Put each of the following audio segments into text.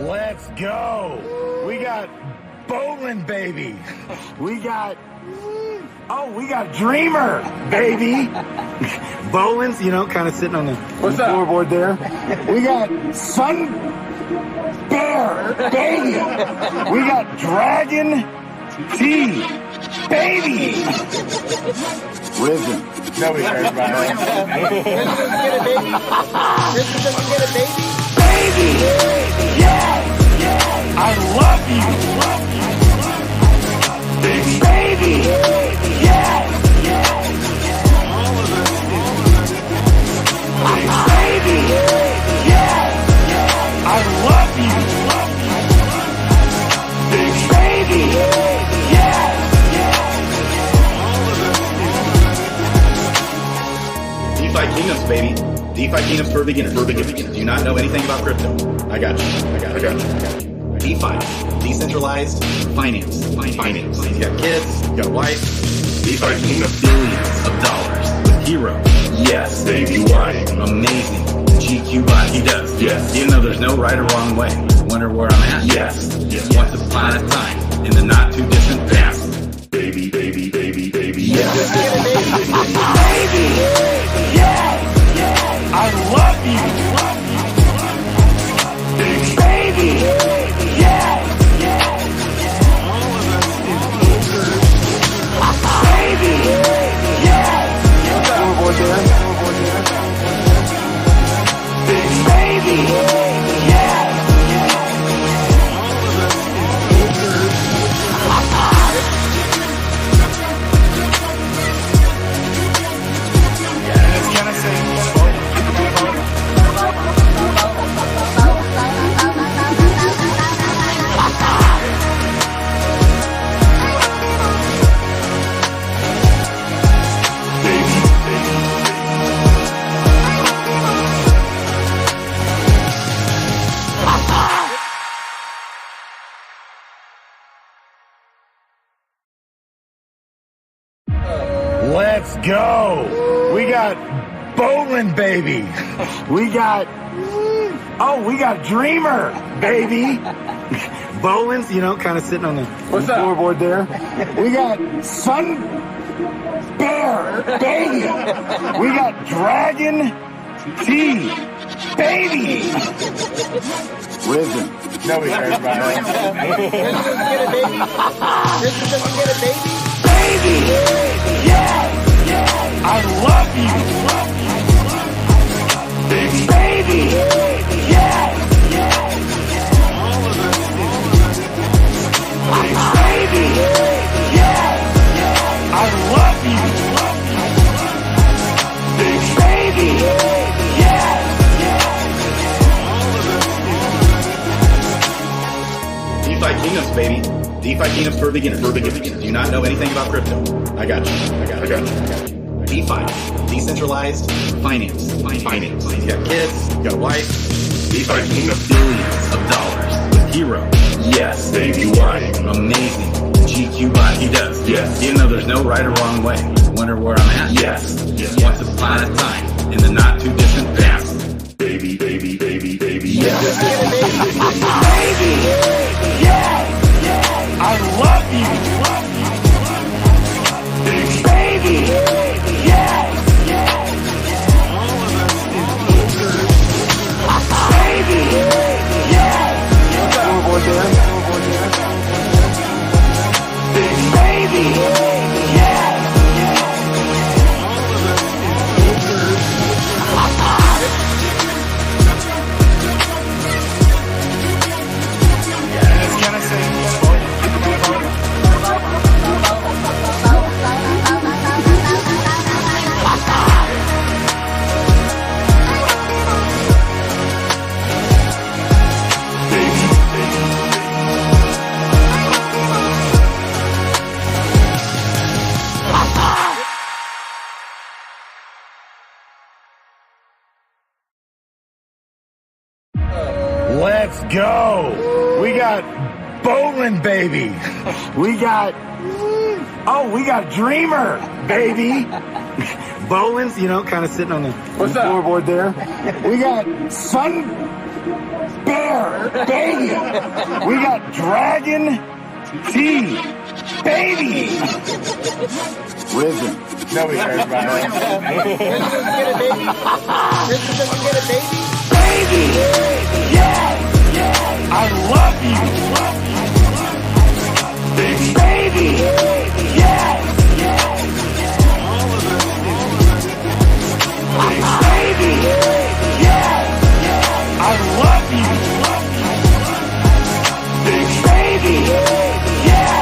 Let's go. We got bowling, baby. We got Dreamer, baby. Bowling's, kind of sitting on the floorboard there. We got Sun Bear, baby. We got Dragon T, baby. Risen. Nobody cares about it. Risen doesn't get a baby? Baby! Yes! I love you! Baby! Yes! Baby! Yes! I love you! Baby! Yes! DeFi Kingdoms, baby. DeFi Kingdoms for beginners. Do you not know anything about crypto? I got you. DeFi, decentralized finance. You got kids, you got a wife. DeFi Kingdoms, billions of dollars with Hero. Yes, baby, why? Amazing. GQ bot, he does. Yes. Even though there's no right or wrong way. Wonder where I'm at? Yes. Once upon a time, in the not too distant past. Baby. Yes. Baby! Yes! I love you! Baby! Yes! Baby! Yes! Baby! Yes! Let's go. We got bowling, baby. We got Dreamer, baby. Bowling's, kind of sitting on the floorboard there. We got Sun Bear, baby. We got Dragon T, baby. Risen. Nobody cares about it. Risen doesn't get a baby? Baby! Yes! I love you! Baby! Yes! Baby! Yes! I love you! Baby! Yes! DeFi Kingdoms, baby. DeFi Kingdoms for beginners. Do you not know anything about crypto? I got you. DeFi, decentralized finance. You got kids, you got a wife. DeFi Kingdoms, billions of dollars with Hero. Yes, baby, why? Amazing. GQ bot, he does. Yes. Even though there's no right or wrong way. Wonder where I'm at? Yes. Once upon a time, in the not too distant past. Baby. Yes. Baby! Yes! I love you! Baby! Yes! Baby! Yes! Baby! Yes! Let's go. We got bowling, baby. We got Dreamer, baby. Bowling's, kind of sitting on the floorboard there. We got Sun bear, baby. We got dragon, tea, baby. Risen. Nobody cares about it. Kristen doesn't get a baby. Baby, yes, I love you. Baby, yes. Baby, yes, I love you. Baby, yes.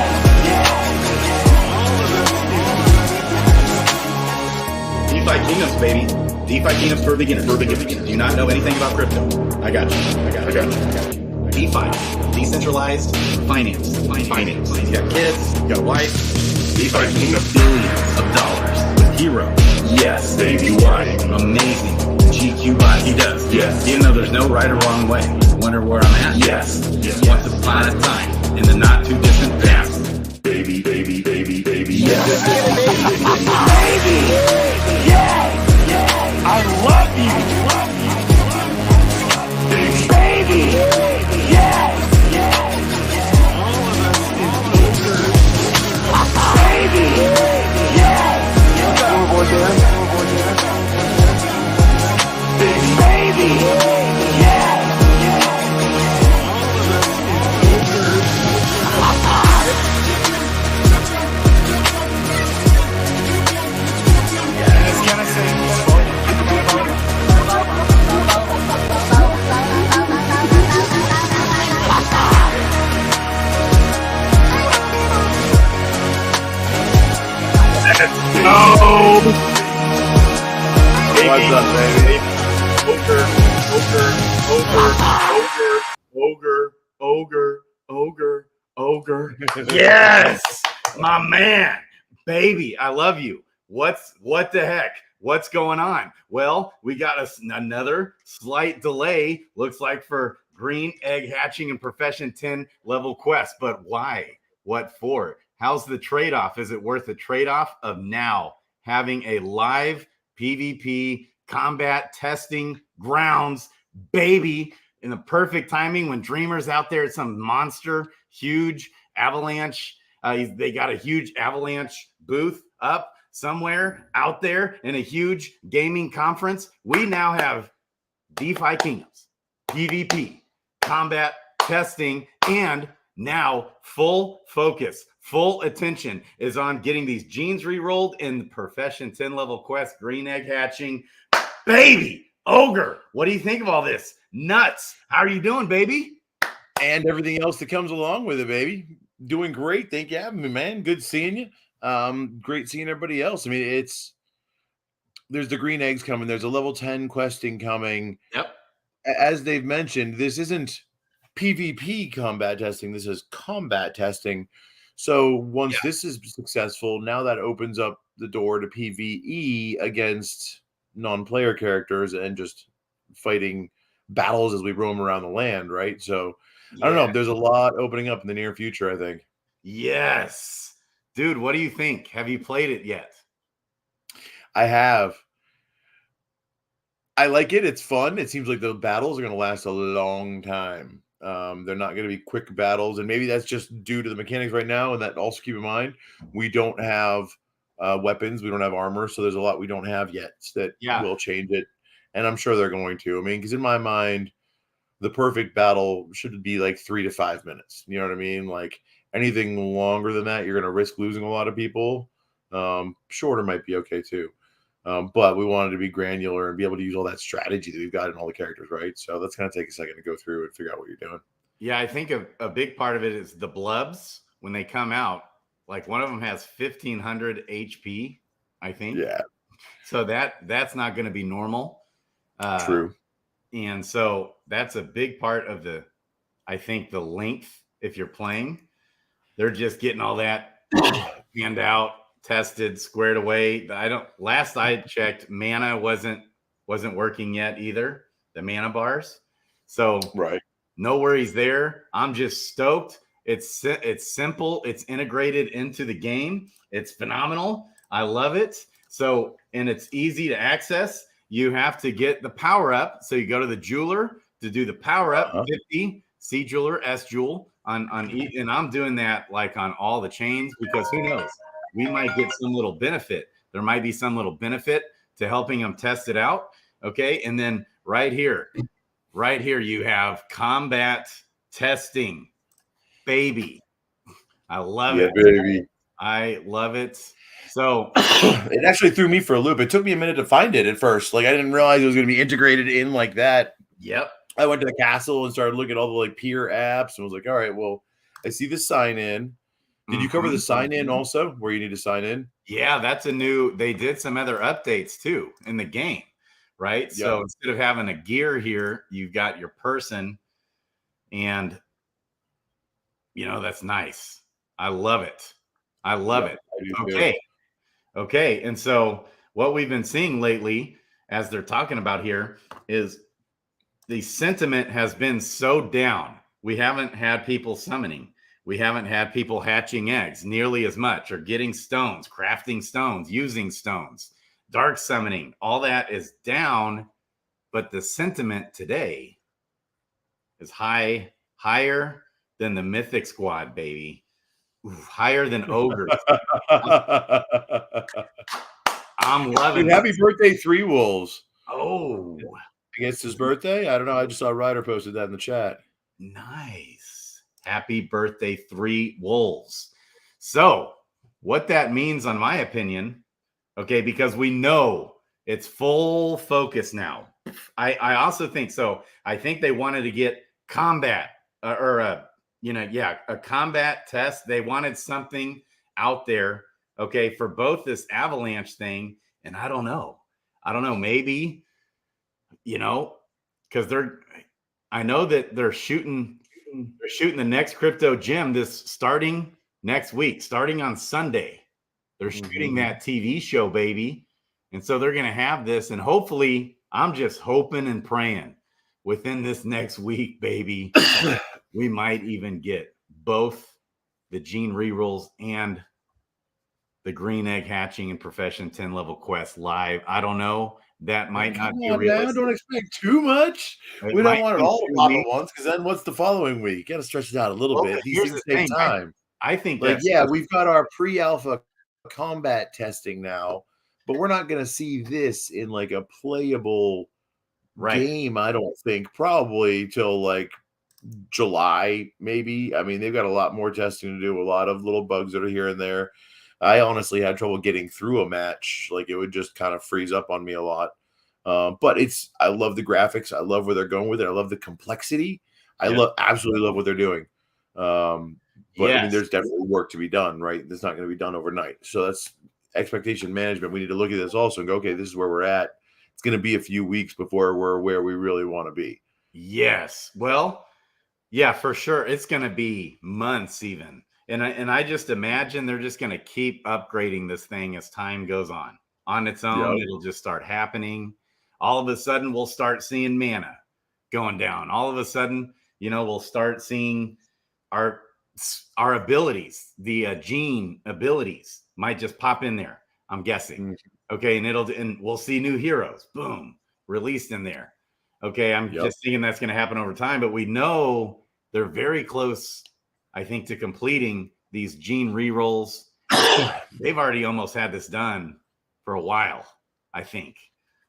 DeFi Kingdoms, baby. DeFi Kingdoms for beginners. Do you not know anything about crypto? I got you. DeFi, decentralized finance. You got kids, you got a wife. DeFi Kingdoms, billions of dollars with hero. Yes, baby, why? Amazing. GQ bot, he does. Yes. Even though there's no right or wrong way. Wonder where I'm at? Yes. Once upon a time, in the not too distant past. Baby, yes. Baby, yes, I love you. Baby, yes. Baby, yes. Baby, yes. What's up, baby? Ogre. Yes, my man, baby, I love you. What the heck? What's going on? Well, we got another slight delay, looks like, for green egg hatching and profession 10 level quest. But why? What for? How's the trade-off? Is it worth the trade-off of now having a live PvP combat testing grounds, baby, in the perfect timing when Dreamer's out there at some monster, huge avalanche. They got a huge avalanche booth up somewhere out there in a huge gaming conference. We now have DeFi Kingdoms, PvP, combat testing, and now full focus, full attention is on getting these genes re-rolled in the profession 10 level quest, green egg hatching. Baby, Ogre, what do you think of all this? Nuts. How are you doing, baby? And everything else that comes along with it, baby. Doing great. Thank you for having me, man. Good seeing you. Great seeing everybody else. I mean, there's the green eggs coming. There's a level 10 questing coming. Yep. As they've mentioned, this isn't PvP combat testing. This is combat testing. So once this is successful, now that opens up the door to PvE against non-player characters and just fighting battles as we roam around the land, right? So I don't know. There's a lot opening up in the near future, I think. Yes. Dude, what do you think? Have you played it yet? I have. I like it. It's fun. It seems like the battles are going to last a long time. They're not going to be quick battles, and maybe that's just due to the mechanics right now. And that also keep in mind, we don't have weapons, we don't have armor, so there's a lot we don't have yet that will change it. And I'm sure they're going to. I mean, because in my mind, the perfect battle should be like 3 to 5 minutes. You know what I mean? Like anything longer than that, you're going to risk losing a lot of people. Shorter might be okay too. But we wanted to be granular and be able to use all that strategy that we've got in all the characters, right? So that's going to take a second to go through and figure out what you're doing. Yeah, I think a big part of it is the blubs when they come out. Like one of them has 1,500 HP, I think. Yeah. So that's not going to be normal. True. And so that's a big part of I think the length, if you're playing, they're just getting all that panned out, tested, squared away. Last I checked, mana wasn't working yet either, the mana bars. So no worries there. I'm just stoked. It's simple. It's integrated into the game. It's phenomenal. I love it. So, and it's easy to access. You have to get the power up. So you go to the jeweler, to do the power up 50 Uh-huh. C Jeweler S Jewel on and I'm doing that like on all the chains because who knows, we might get some little benefit. There might be some little benefit to helping them test it out. Okay, and then right here you have combat testing, baby. I love it, baby. I love it. So it actually threw me for a loop. It took me a minute to find it at first. Like I didn't realize it was going to be integrated in like that. Yep. I went to the castle and started looking at all the like peer apps and was like, all right, well, I see the sign in. Did you cover the sign in also where you need to sign in? Yeah, that's a new, they did some other updates too in the game, right? Yep. So instead of having a gear here, you've got your person and you know, that's nice. I love it. I love it. Okay. Okay. And so what we've been seeing lately, as they're talking about here, is the sentiment has been so down. We haven't had people summoning. We haven't had people hatching eggs nearly as much or getting stones, crafting stones, using stones, dark summoning. All that is down. But the sentiment today is higher than the Mythic Squad, baby. Ooh, higher than Ogre. I'm loving it. Happy birthday, Three Wolves. Oh. I guess his birthday? I don't know. I just saw Ryder posted that in the chat. Nice. Happy birthday, Three Wolves. So what that means, on my opinion, okay, because we know it's full focus now. I also think so. I think they wanted to get combat or a combat test. They wanted something out there, okay, for both this avalanche thing. And I don't know, maybe, you know, because I know that they're shooting the next crypto gym starting next week, starting on Sunday. They're shooting that TV show, baby. And so they're going to have this, and hopefully, I'm just hoping and praying within this next week, baby, we might even get both the gene rerolls and the green egg hatching and profession 10 level quest live. I don't know. That might not be realistic. Don't expect too much. We don't want it all to pop at once, because then what's the following week? You got to stretch it out a little bit. These things take time. I think like, we've got our pre-alpha combat testing now, but we're not going to see this in like a playable game, I don't think, probably till like July, maybe. I mean, they've got a lot more testing to do, a lot of little bugs that are here and there. I honestly had trouble getting through a match. Like, it would just kind of freeze up on me a lot. But I love the graphics. I love where they're going with it. I love the complexity. I absolutely love what they're doing. But I mean, there's definitely work to be done, right? That's not going to be done overnight. So that's expectation management. We need to look at this also and go, okay, this is where we're at. It's going to be a few weeks before we're where we really want to be. Yes. Well, yeah, for sure. It's going to be months even. And I just imagine they're just going to keep upgrading this thing as time goes on. On its own, it'll just start happening. All of a sudden, we'll start seeing mana going down. All of a sudden, you know, we'll start seeing our abilities, the gene abilities might just pop in there, I'm guessing. Okay, and we'll see new heroes, boom, released in there. Okay, I'm just thinking that's going to happen over time, but we know they're very close, I think, to completing these gene rerolls. They've already almost had this done for a while, I think.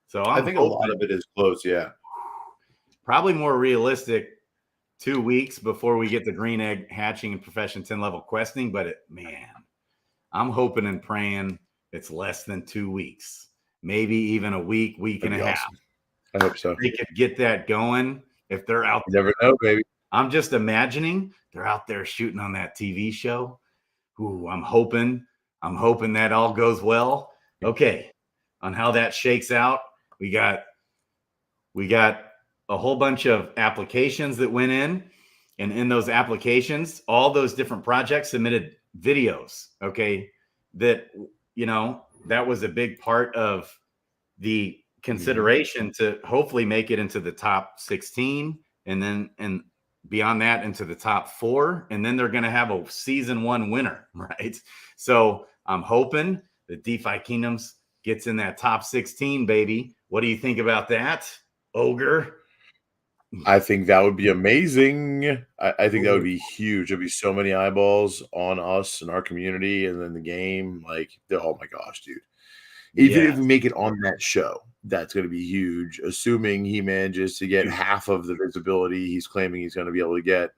So I think a lot of it is close, probably more realistic 2 weeks before we get the green egg hatching and profession 10 level questing. But man, I'm hoping and praying it's less than 2 weeks, maybe even a week and a half. I hope so. They could get that going if they're out there. You never know, baby. I'm just imagining they're out there shooting on that TV show. Ooh, I'm hoping that all goes well. Okay, on how that shakes out, we got a whole bunch of applications that went in, and in those applications, all those different projects submitted videos. Okay, that, you know, that was a big part of the consideration to hopefully make it into the top 16, and beyond that into the top 4, and then they're going to have a season 1 winner, right? So I'm hoping that DeFi Kingdoms gets in that top 16, baby. What do you think about that, Ogre? I think that would be amazing. I think that would Ooh. be huge. There'd be so many eyeballs on us and our community and then the game. Like, oh my gosh, dude. Even if we Yes. make it on that show, that's going to be huge. Assuming he manages to get Huge. half of the visibility he's claiming he's going to be able to get.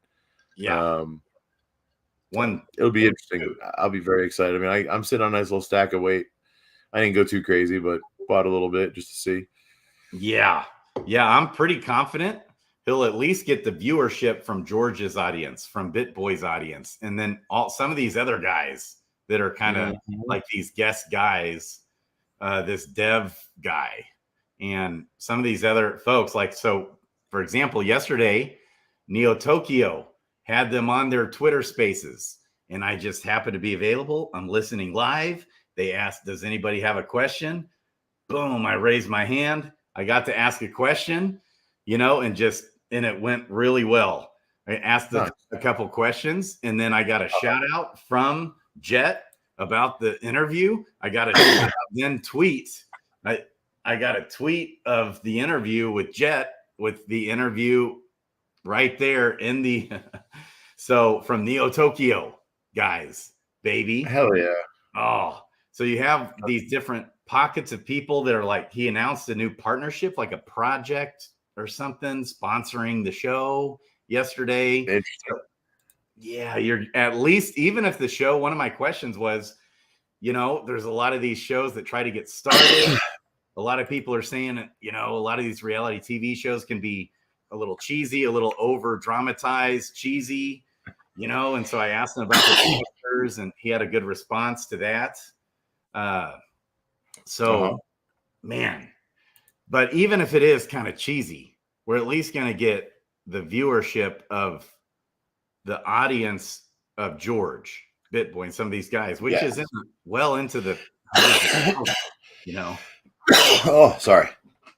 Yeah. It'll be interesting. I'll be very excited. I mean, I'm sitting on a nice little stack of weight. I didn't go too crazy, but bought a little bit just to see. Yeah. Yeah. I'm pretty confident he'll at least get the viewership from George's audience, from BitBoy's audience. And then some of these other guys that are kind of like these guest guys, this dev guy, and some of these other folks. Like, so for example, yesterday, Neo Tokyo had them on their Twitter spaces, and I just happened to be available. I'm listening live. They asked, does anybody have a question? Boom, I raised my hand. I got to ask a question, and it went really well. I asked a couple questions, and then I got a shout out from Jet about the interview. I got a then tweet. I got a tweet of the interview with Jet, with the interview right there in the so from Neo Tokyo guys, baby. Hell yeah. Oh, so you have these different pockets of people that are like, he announced a new partnership, like a project or something sponsoring the show yesterday. So, yeah, you're at least, even if the show, one of my questions was, there's a lot of these shows that try to get started. A lot of people are saying, a lot of these reality TV shows can be a little cheesy, a little over dramatized, cheesy, and so I asked him about the characters, and he had a good response to that. Man, but even if it is kind of cheesy, we're at least going to get the viewership of the audience of George, BitBoy, and some of these guys, which is well into the, Oh, sorry.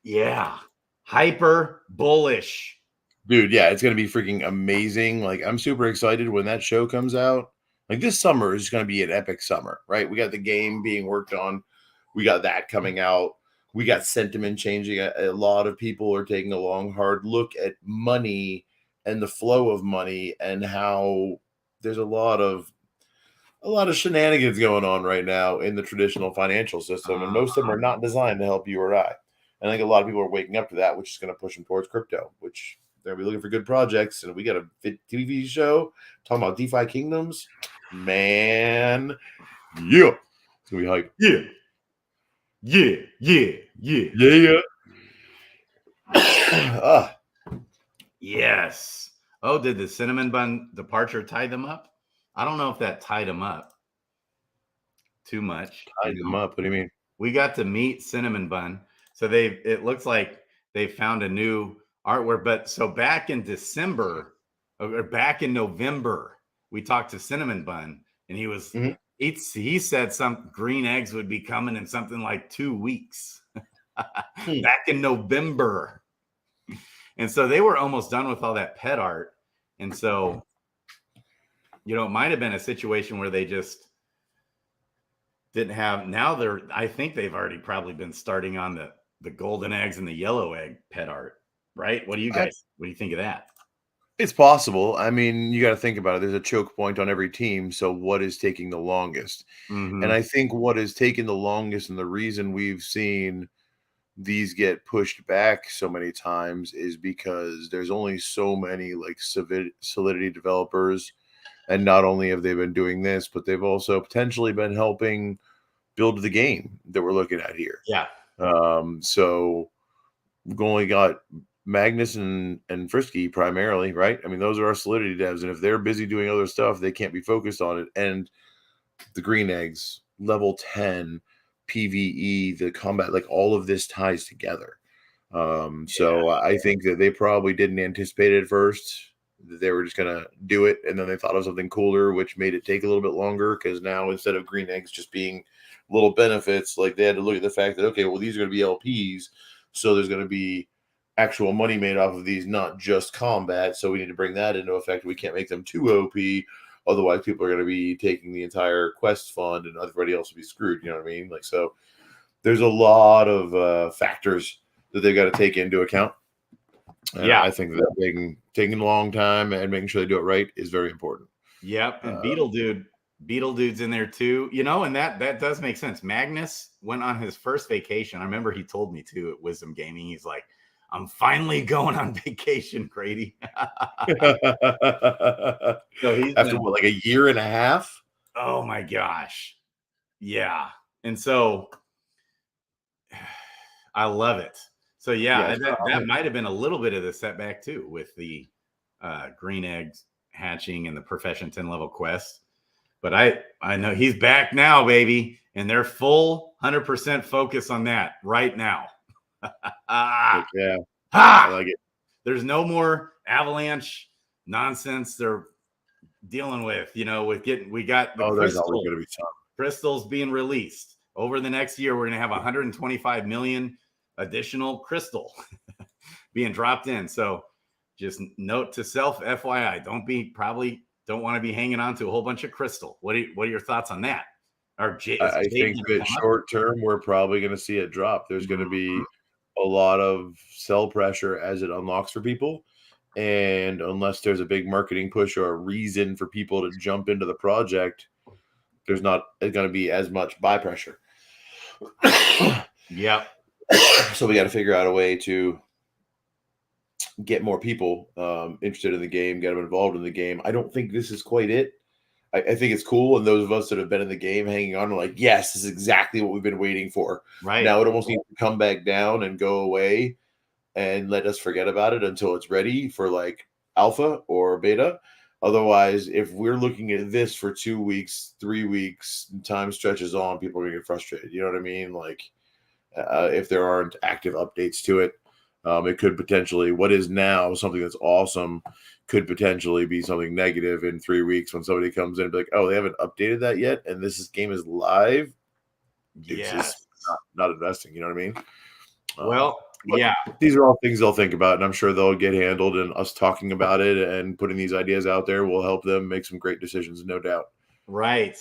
Yeah. Hyper bullish. Dude, yeah, it's going to be freaking amazing. Like, I'm super excited when that show comes out. Like, this summer is going to be an epic summer, right? We got the game being worked on. We got that coming out. We got sentiment changing. A lot of people are taking a long, hard look at money and the flow of money and how there's a lot of shenanigans going on right now in the traditional financial system. And most of them are not designed to help you or I. And I think a lot of people are waking up to that, which is going to push them towards crypto, which they're going to be looking for good projects. And we got a TV show talking about DeFi Kingdoms. Man, yeah. It's going to be hype. Yeah. Yes. Oh, did the cinnamon bun departure tie them up? I don't know if that tied them up too much. Tied them up? What do you mean? We got to meet Cinnamon Bun. So it looks like they found a new artwork. But so back in December or back in November, we talked to Cinnamon Bun, and he was he said some green eggs would be coming in something like 2 weeks. Back in November. And so they were almost done with all that pet art. And so, it might have been a situation where they just didn't have, now I think they've already probably been starting on the golden eggs and the yellow egg pet art, right? What do you think of that? It's possible. I mean, you got to think about it. There's a choke point on every team. So what is taking the longest? And I think what has taken the longest and the reason we've seen these get pushed back so many times is because there's only so many like Solidity developers. And not only have they been doing this, but they've also potentially been helping build the game that we're looking at here. Yeah. So we've only got Magnus and Frisky primarily, right? I mean, those are our Solidity devs. And if they're busy doing other stuff, they can't be focused on it. And the green eggs, level 10, PvE, the combat, like all of this ties together. So I think that they probably didn't anticipate it at first. They were just going to do it, and then they thought of something cooler, which made it take a little bit longer, because now instead of green eggs just being little benefits, like they had to look at the fact that, okay, well, these are going to be LPs, so there's going to be actual money made off of these, not just combat, so we need to bring that into effect. We can't make them too OP, otherwise people are going to be taking the entire quest fund, and everybody else will be screwed, you know what I mean? Like, so there's a lot of factors that they've got to take into account. And I think that taking a long time and making sure they do it right is very important. Yep. And Beetle Dude's in there too, and that does make sense. Magnus went on his first vacation. I remember he told me too at Wisdom Gaming. He's like, I'm finally going on vacation, Grady. So he's after like a year and a half. Oh my gosh. Yeah. And so I love it. So that might have been a little bit of the setback too with the green eggs hatching and the profession 10 level quest. But I know he's back now, baby. And they're full 100% focus on that right now. Yeah. I like it. There's no more avalanche nonsense they're dealing with, we got the there's always going to be some crystals being released. Over the next year, we're going to have 125 million additional crystal being dropped in. So just note to self, FYI, don't want to be hanging on to a whole bunch of crystal. What are your thoughts on that? I think that short term, we're probably going to see it drop. There's going to be a lot of sell pressure as it unlocks for people. And unless there's a big marketing push or a reason for people to jump into the project, there's not going to be as much buy pressure. Yeah. So we got to figure out a way to get more people interested in the game, get them involved in the game. I don't think this is quite it. I think it's cool. And those of us that have been in the game hanging on are like, yes, this is exactly what we've been waiting for. Right. Now it almost needs to come back down and go away and let us forget about it until it's ready for like alpha or beta. Otherwise, if we're looking at this for 2 weeks, 3 weeks, and time stretches on, people are going to get frustrated. You know what I mean? Like if there aren't active updates to it, it could potentially, what is now something that's awesome, could potentially be something negative in 3 weeks when somebody comes in and be like, oh, they haven't updated that yet, and game is live. It's just not investing. You know what I mean? Well, yeah. These are all things they'll think about, and I'm sure they'll get handled. And us talking about it and putting these ideas out there will help them make some great decisions, no doubt. Right.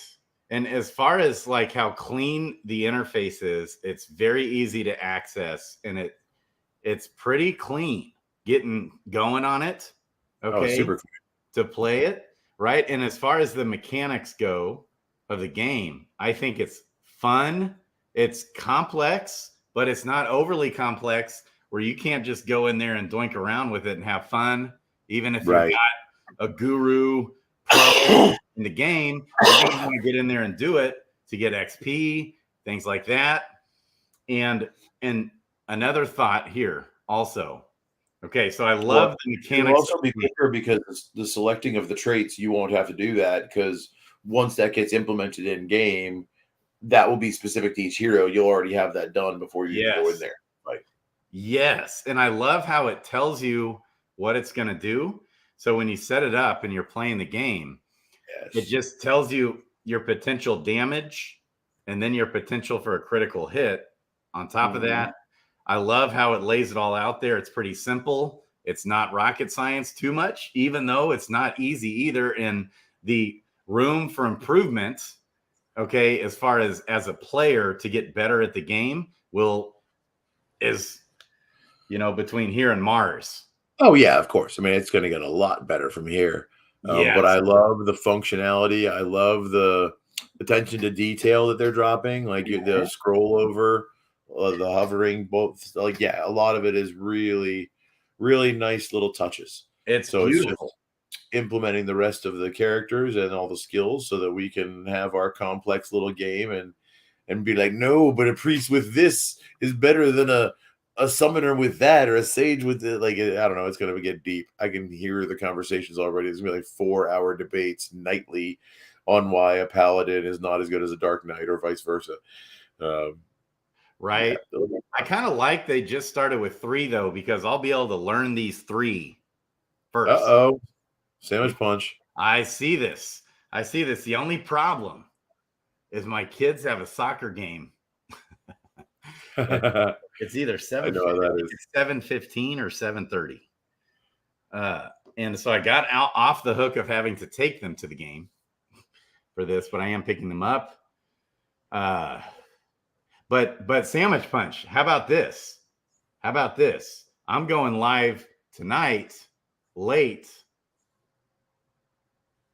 And as far as like how clean the interface is, it's very easy to access, and it's pretty clean getting going on it. Okay. Super clean to play it. Right. And as far as the mechanics go of the game, I think it's fun. It's complex, but it's not overly complex where you can't just go in there and doink around with it and have fun. Even if you've got a guru pro in the game, you're going to want to get in there and do it to get XP, things like that. And another thought here also. Okay, so I love the mechanics. It'll also be quicker because the selecting of the traits, you won't have to do that, because once that gets implemented in game, that will be specific to each hero. You'll already have that done before you go in there. Right. Yes. And I love how it tells you what it's going to do. So when you set it up and you're playing the game, it just tells you your potential damage and then your potential for a critical hit. On top of that, I love how it lays it all out there. It's pretty simple. It's not rocket science too much, even though it's not easy either. In the room for improvement, okay, as far as a player to get better at the game is between here and Mars. Oh yeah, of course. I mean, it's going to get a lot better from here. But I love the functionality. I love the attention to detail that they're dropping, like the scroll over, the hovering, both. Like, a lot of it is really, really nice little touches. It's beautiful. It's just implementing the rest of the characters and all the skills so that we can have our complex little game and be like, no, but a priest with this is better than a summoner with that, or a sage with it. Like, I don't know, it's going to get deep. I can hear the conversations already. There's going to be like 4-hour debates nightly on why a paladin is not as good as a dark knight or vice versa. Right. I kind of like they just started with 3 though, because I'll be able to learn these 3 first. Sandwich punch. I see this. The only problem is my kids have a soccer game. It's either 7:15 or 7:30. And so I got off the hook of having to take them to the game for this, but I am picking them up. But Sandwich Punch, how about this? I'm going live tonight, late,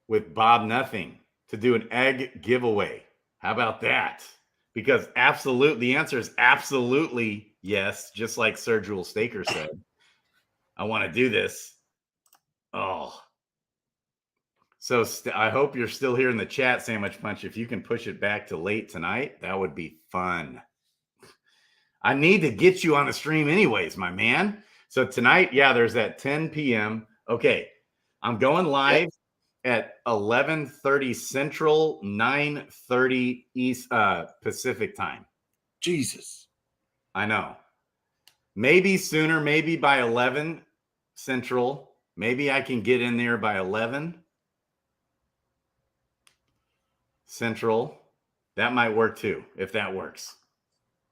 with Bob Nothing to do an egg giveaway. How about that? Because the answer is absolutely yes, just like Sir Jewel Staker said. I want to do this. Oh. So I hope you're still here in the chat, Sandwich Punch. If you can push it back to late tonight, that would be fun. I need to get you on the stream anyways, my man. So tonight, yeah, there's that 10 p.m. Okay, I'm going live at 11:30 Central, 9:30 East Pacific time. Jesus. I know. Maybe sooner, maybe by 11 Central. Maybe I can get in there by 11 Central. That might work too, if that works.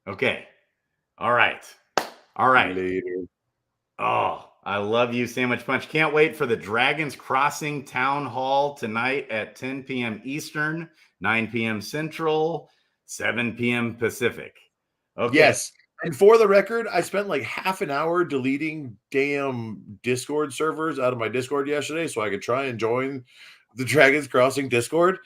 Okay. All right. All right. Later. Oh, I love you, Sandwich Punch. Can't wait for the Dragons Crossing Town Hall tonight at 10 p.m. Eastern, 9 p.m. Central, 7 p.m. Pacific. Okay. Yes. And for the record, I spent like half an hour deleting damn Discord servers out of my Discord yesterday so I could try and join the Dragons Crossing Discord.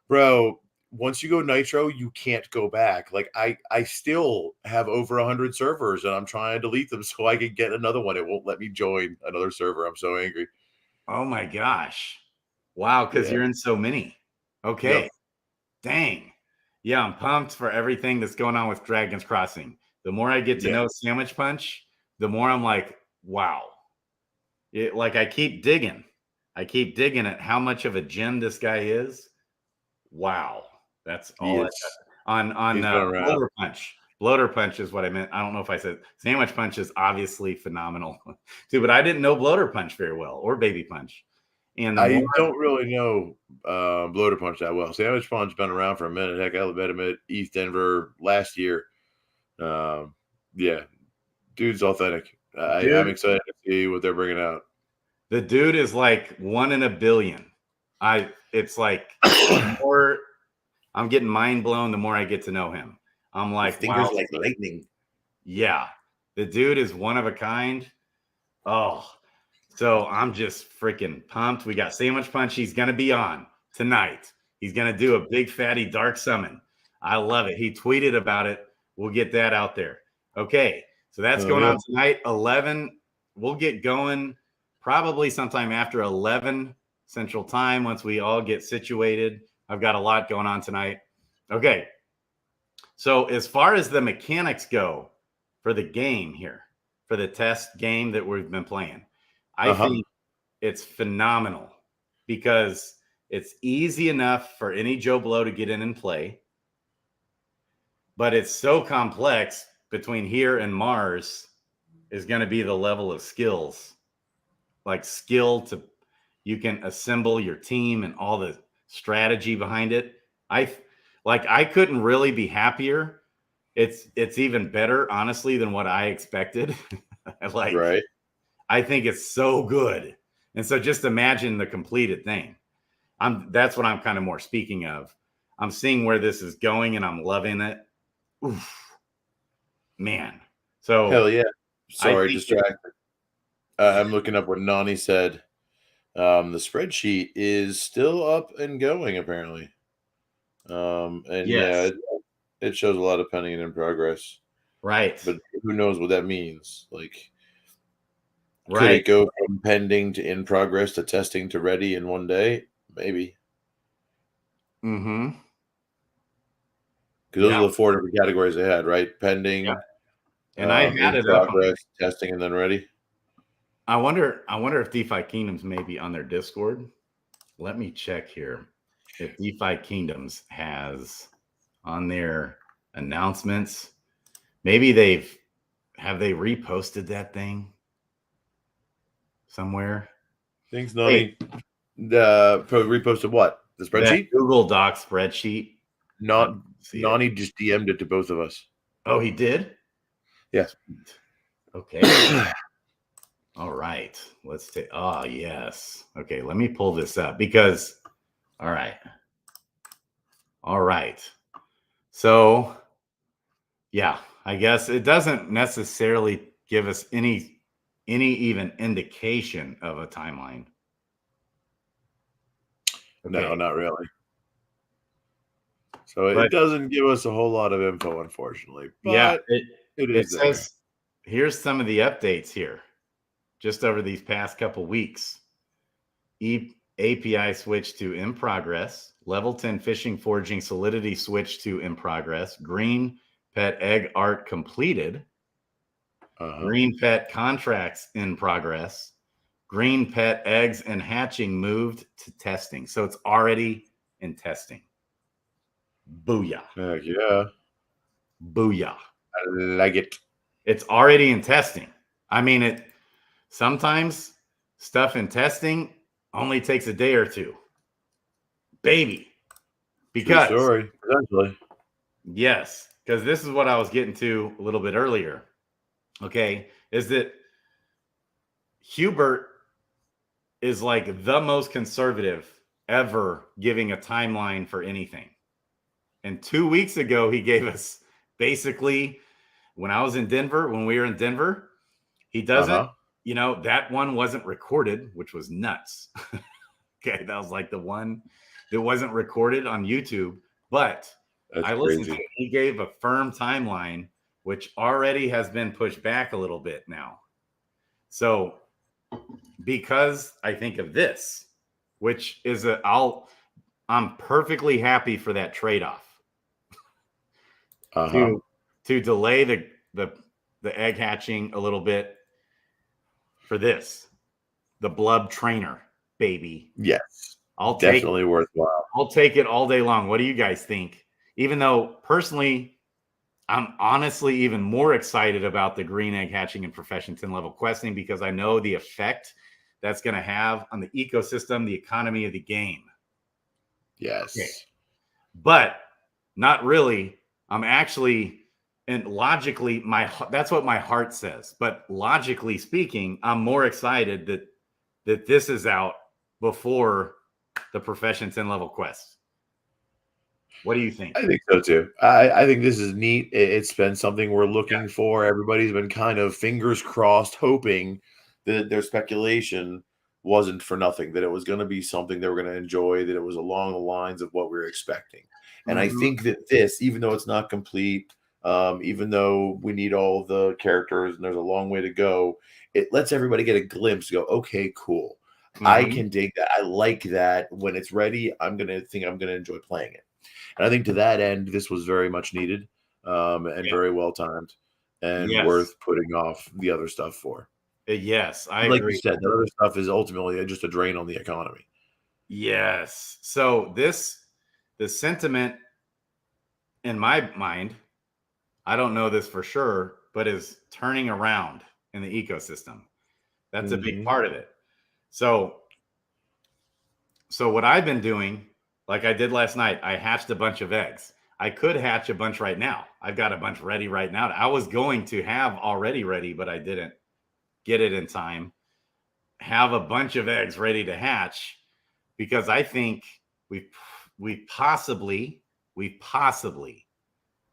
Bro, once you go Nitro, you can't go back. Like I still have over 100 servers and I'm trying to delete them so I can get another one. It won't let me join another server. I'm so angry. Oh my gosh. Wow, because you're in so many. Okay. Yep. Dang. Yeah, I'm pumped for everything that's going on with Dragons Crossing. The more I get to know Sandwich Punch, the more I'm like, wow. I keep digging. I keep digging at how much of a gem this guy is. Wow. That's all on Bloater Punch. Bloater Punch is what I meant. I don't know if I said Sandwich Punch is obviously phenomenal too, but I didn't know Bloater Punch very well or Baby Punch. And I don't really know Bloater Punch that well. Sandwich Punch been around for a minute. Heck, I met him at East Denver last year. Yeah, dude's authentic. I'm excited to see what they're bringing out. The dude is like 1 in a billion. It's like more. I'm getting mind blown the more I get to know him. I'm like, his fingers like lightning. Yeah, the dude is one of a kind. Oh, so I'm just freaking pumped. We got Sandwich Punch. He's gonna be on tonight. He's gonna do a big fatty dark summon. I love it. He tweeted about it. We'll get that out there. Okay, so that's going on tonight. 11. We'll get going probably sometime after 11 Central Time once we all get situated. I've got a lot going on tonight. Okay, so as far as the mechanics go for the game here, for the test game that we've been playing, I think it's phenomenal because it's easy enough for any Joe Blow to get in and play. But it's so complex between here and Mars is going to be the level of skills, like you can assemble your team and all the strategy behind it. I couldn't really be happier. It's even better, honestly, than what I expected. Right. I think it's so good. And so just imagine the completed thing. That's what I'm kind of more speaking of. I'm seeing where this is going and I'm loving it. Oof, man. So hell yeah. Sorry, distracted. I'm looking up what Nani said. The spreadsheet is still up and going apparently. Yeah, it shows a lot of pending and in progress. Right. But who knows what that means? Like, could it go from pending to in progress to testing to ready in one day? Maybe. Mm-hmm. Because those are the 4 different categories they had, right? Pending, and I had in it progress, up testing, and then ready. I wonder if DeFi Kingdoms may be on their Discord. Let me check here if DeFi Kingdoms has on their announcements. Maybe have they reposted that thing somewhere? Thanks, Nani. Reposted what? The spreadsheet? That Google Doc spreadsheet. Nani just DM'd it to both of us. Oh, he did? Yes. Okay. All right. Let's take. Oh, yes. Okay. Let me pull this up because. All right. All right. So, yeah, I guess it doesn't necessarily give us any any even indication of a timeline. Okay. No, not really. So but it doesn't give us a whole lot of info, unfortunately. But yeah, it says here's some of the updates here, just over these past couple weeks. API switch to in progress. Level 10 fishing foraging solidity switch to in progress. Green pet egg art completed. Green pet contracts in progress. Green pet eggs and hatching moved to testing. So it's already in testing. Booyah. Heck yeah. Booyah. I like it. It's already in testing. I mean, sometimes stuff in testing only takes a day or two. Baby. Because true story, potentially. Yes, because this is what I was getting to a little bit earlier. Okay, is that Hubert is like the most conservative ever giving a timeline for anything. And 2 weeks ago, he gave us basically when we were in Denver, he doesn't, that one wasn't recorded, which was nuts. Okay, that was like the one that wasn't recorded on YouTube, but I listened to it. He gave a firm timeline, which already has been pushed back a little bit now. So because I think of this, which is I'm perfectly happy for that trade-off. To delay the egg hatching a little bit for this, the blub trainer, baby. Yes, I'll definitely worthwhile. I'll take it all day long. What do you guys think? Even though personally, I'm honestly even more excited about the green egg hatching and Profession 10 level questing because I know the effect that's going to have on the ecosystem, the economy of the game. Yes. Okay. But not really. I'm actually, and logically, that's what my heart says. But logically speaking, I'm more excited that this is out before the Profession 10 level quest. What do you think? I think so too. I think this is neat. It's been something we're looking for. Everybody's been kind of fingers crossed, hoping that their speculation wasn't for nothing, that it was going to be something they were going to enjoy, that it was along the lines of what we were expecting. And I think that this, even though it's not complete, even though we need all the characters and there's a long way to go, it lets everybody get a glimpse, go, okay, cool. I can dig that. I like that. When it's ready, I'm going to enjoy playing it. And I think to that end, this was very much needed and very well timed and worth putting off the other stuff for. Yes, I like agree. You said, the other stuff is ultimately just a drain on the economy. Yes. So the sentiment in my mind, I don't know this for sure, but is turning around in the ecosystem. That's a big part of it. So what I've been doing, like I did last night, I hatched a bunch of eggs. I could hatch a bunch right now. I've got a bunch ready right now. I was going to have already ready, but I didn't get it in time. Have a bunch of eggs ready to hatch because I think we've possibly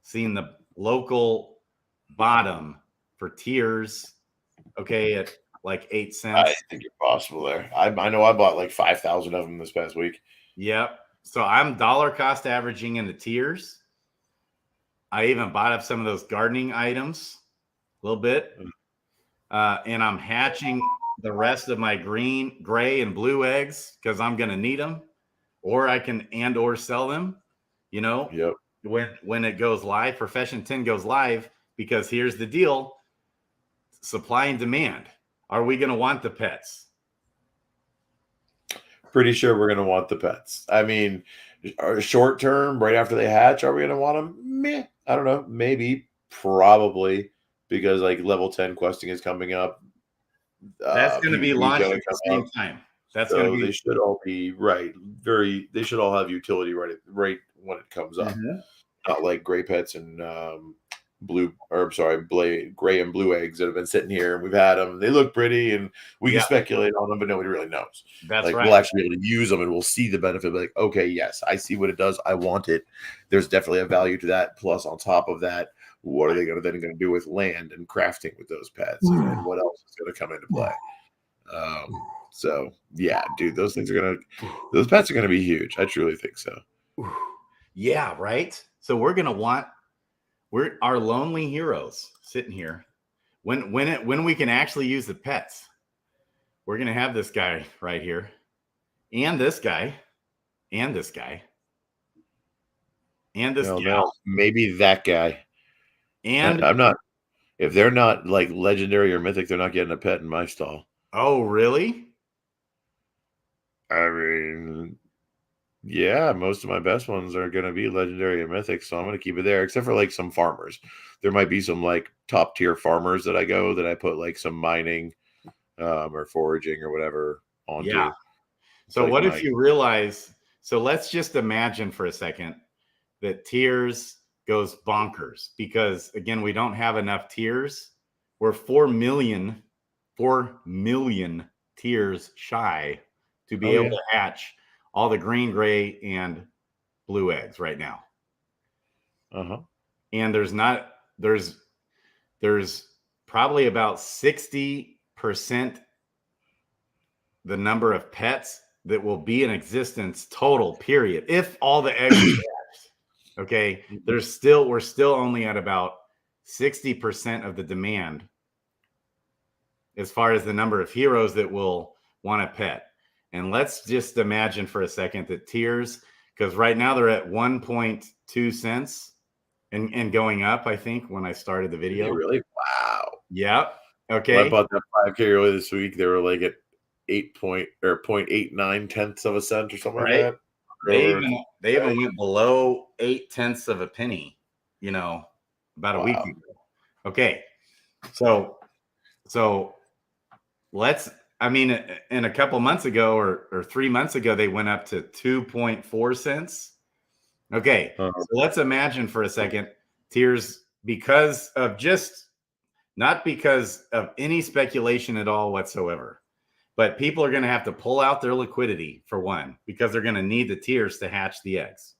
seen the local bottom for tiers. Okay, at like 8 cents. I think you're possible there. I know I bought like 5,000 of them this past week. Yep. So I'm dollar cost averaging in the tiers. I even bought up some of those gardening items a little bit. And I'm hatching the rest of my green, gray, and blue eggs because I'm going to need them. Or I can or sell them, when it goes live. Profession 10 goes live because here's the deal. Supply and demand. Are we going to want the pets? Pretty sure we're going to want the pets. I mean, short term, right after they hatch, are we going to want them? Meh. I don't know. Maybe. Probably. Because like level 10 questing is coming up. That's going to be launched at the same time. That's going to be. They should all be right. They should all have utility right when it comes up. Not like gray pets and gray and blue eggs that have been sitting here. We've had them. They look pretty, and we can speculate on them, but nobody really knows. That's right. We'll actually be able to use them, and we'll see the benefit. Like, okay, yes, I see what it does. I want it. There's definitely a value to that. Plus, on top of that, what are they going to do with land and crafting with those pets, and what else is going to come into play? So yeah, dude, those pets are gonna be huge. I truly think so. Yeah, right. So we're our lonely heroes sitting here. When we can actually use the pets, we're gonna have this guy right here, and this guy, and this guy, and this gal. No, maybe that guy. And I'm not. If they're not like legendary or mythic, they're not getting a pet in my stall. Oh, really? I mean, yeah, most of my best ones are going to be legendary and mythic, so I'm going to keep it there, except for like some farmers. There might be some like top tier farmers that I put like some mining or foraging or whatever onto. Yeah. So like what if you realize, so let's just imagine for a second that tiers goes bonkers, because again, we don't have enough tiers. We're 4 million tiers shy to be able to hatch all the green, gray, and blue eggs right now. And there's probably about 60% the number of pets that will be in existence total, period, if all the eggs are hatched. Okay, we're still only at about 60% of the demand as far as the number of heroes that will want a pet. And let's just imagine for a second that tiers, because right now they're at 1.2 cents and going up, I think, when I started the video. Really? Wow. Yep. Okay. When I bought that 5K earlier this week, they were like at 0.89 tenths of a cent or something like that. They even went below 0.8 of a penny, about a week ago. Okay. So in a couple months ago or 3 months ago, they went up to 2.4 cents. Okay. So let's imagine for a second, tiers, not because of any speculation at all whatsoever, but people are going to have to pull out their liquidity for one, because they're going to need the tiers to hatch the eggs.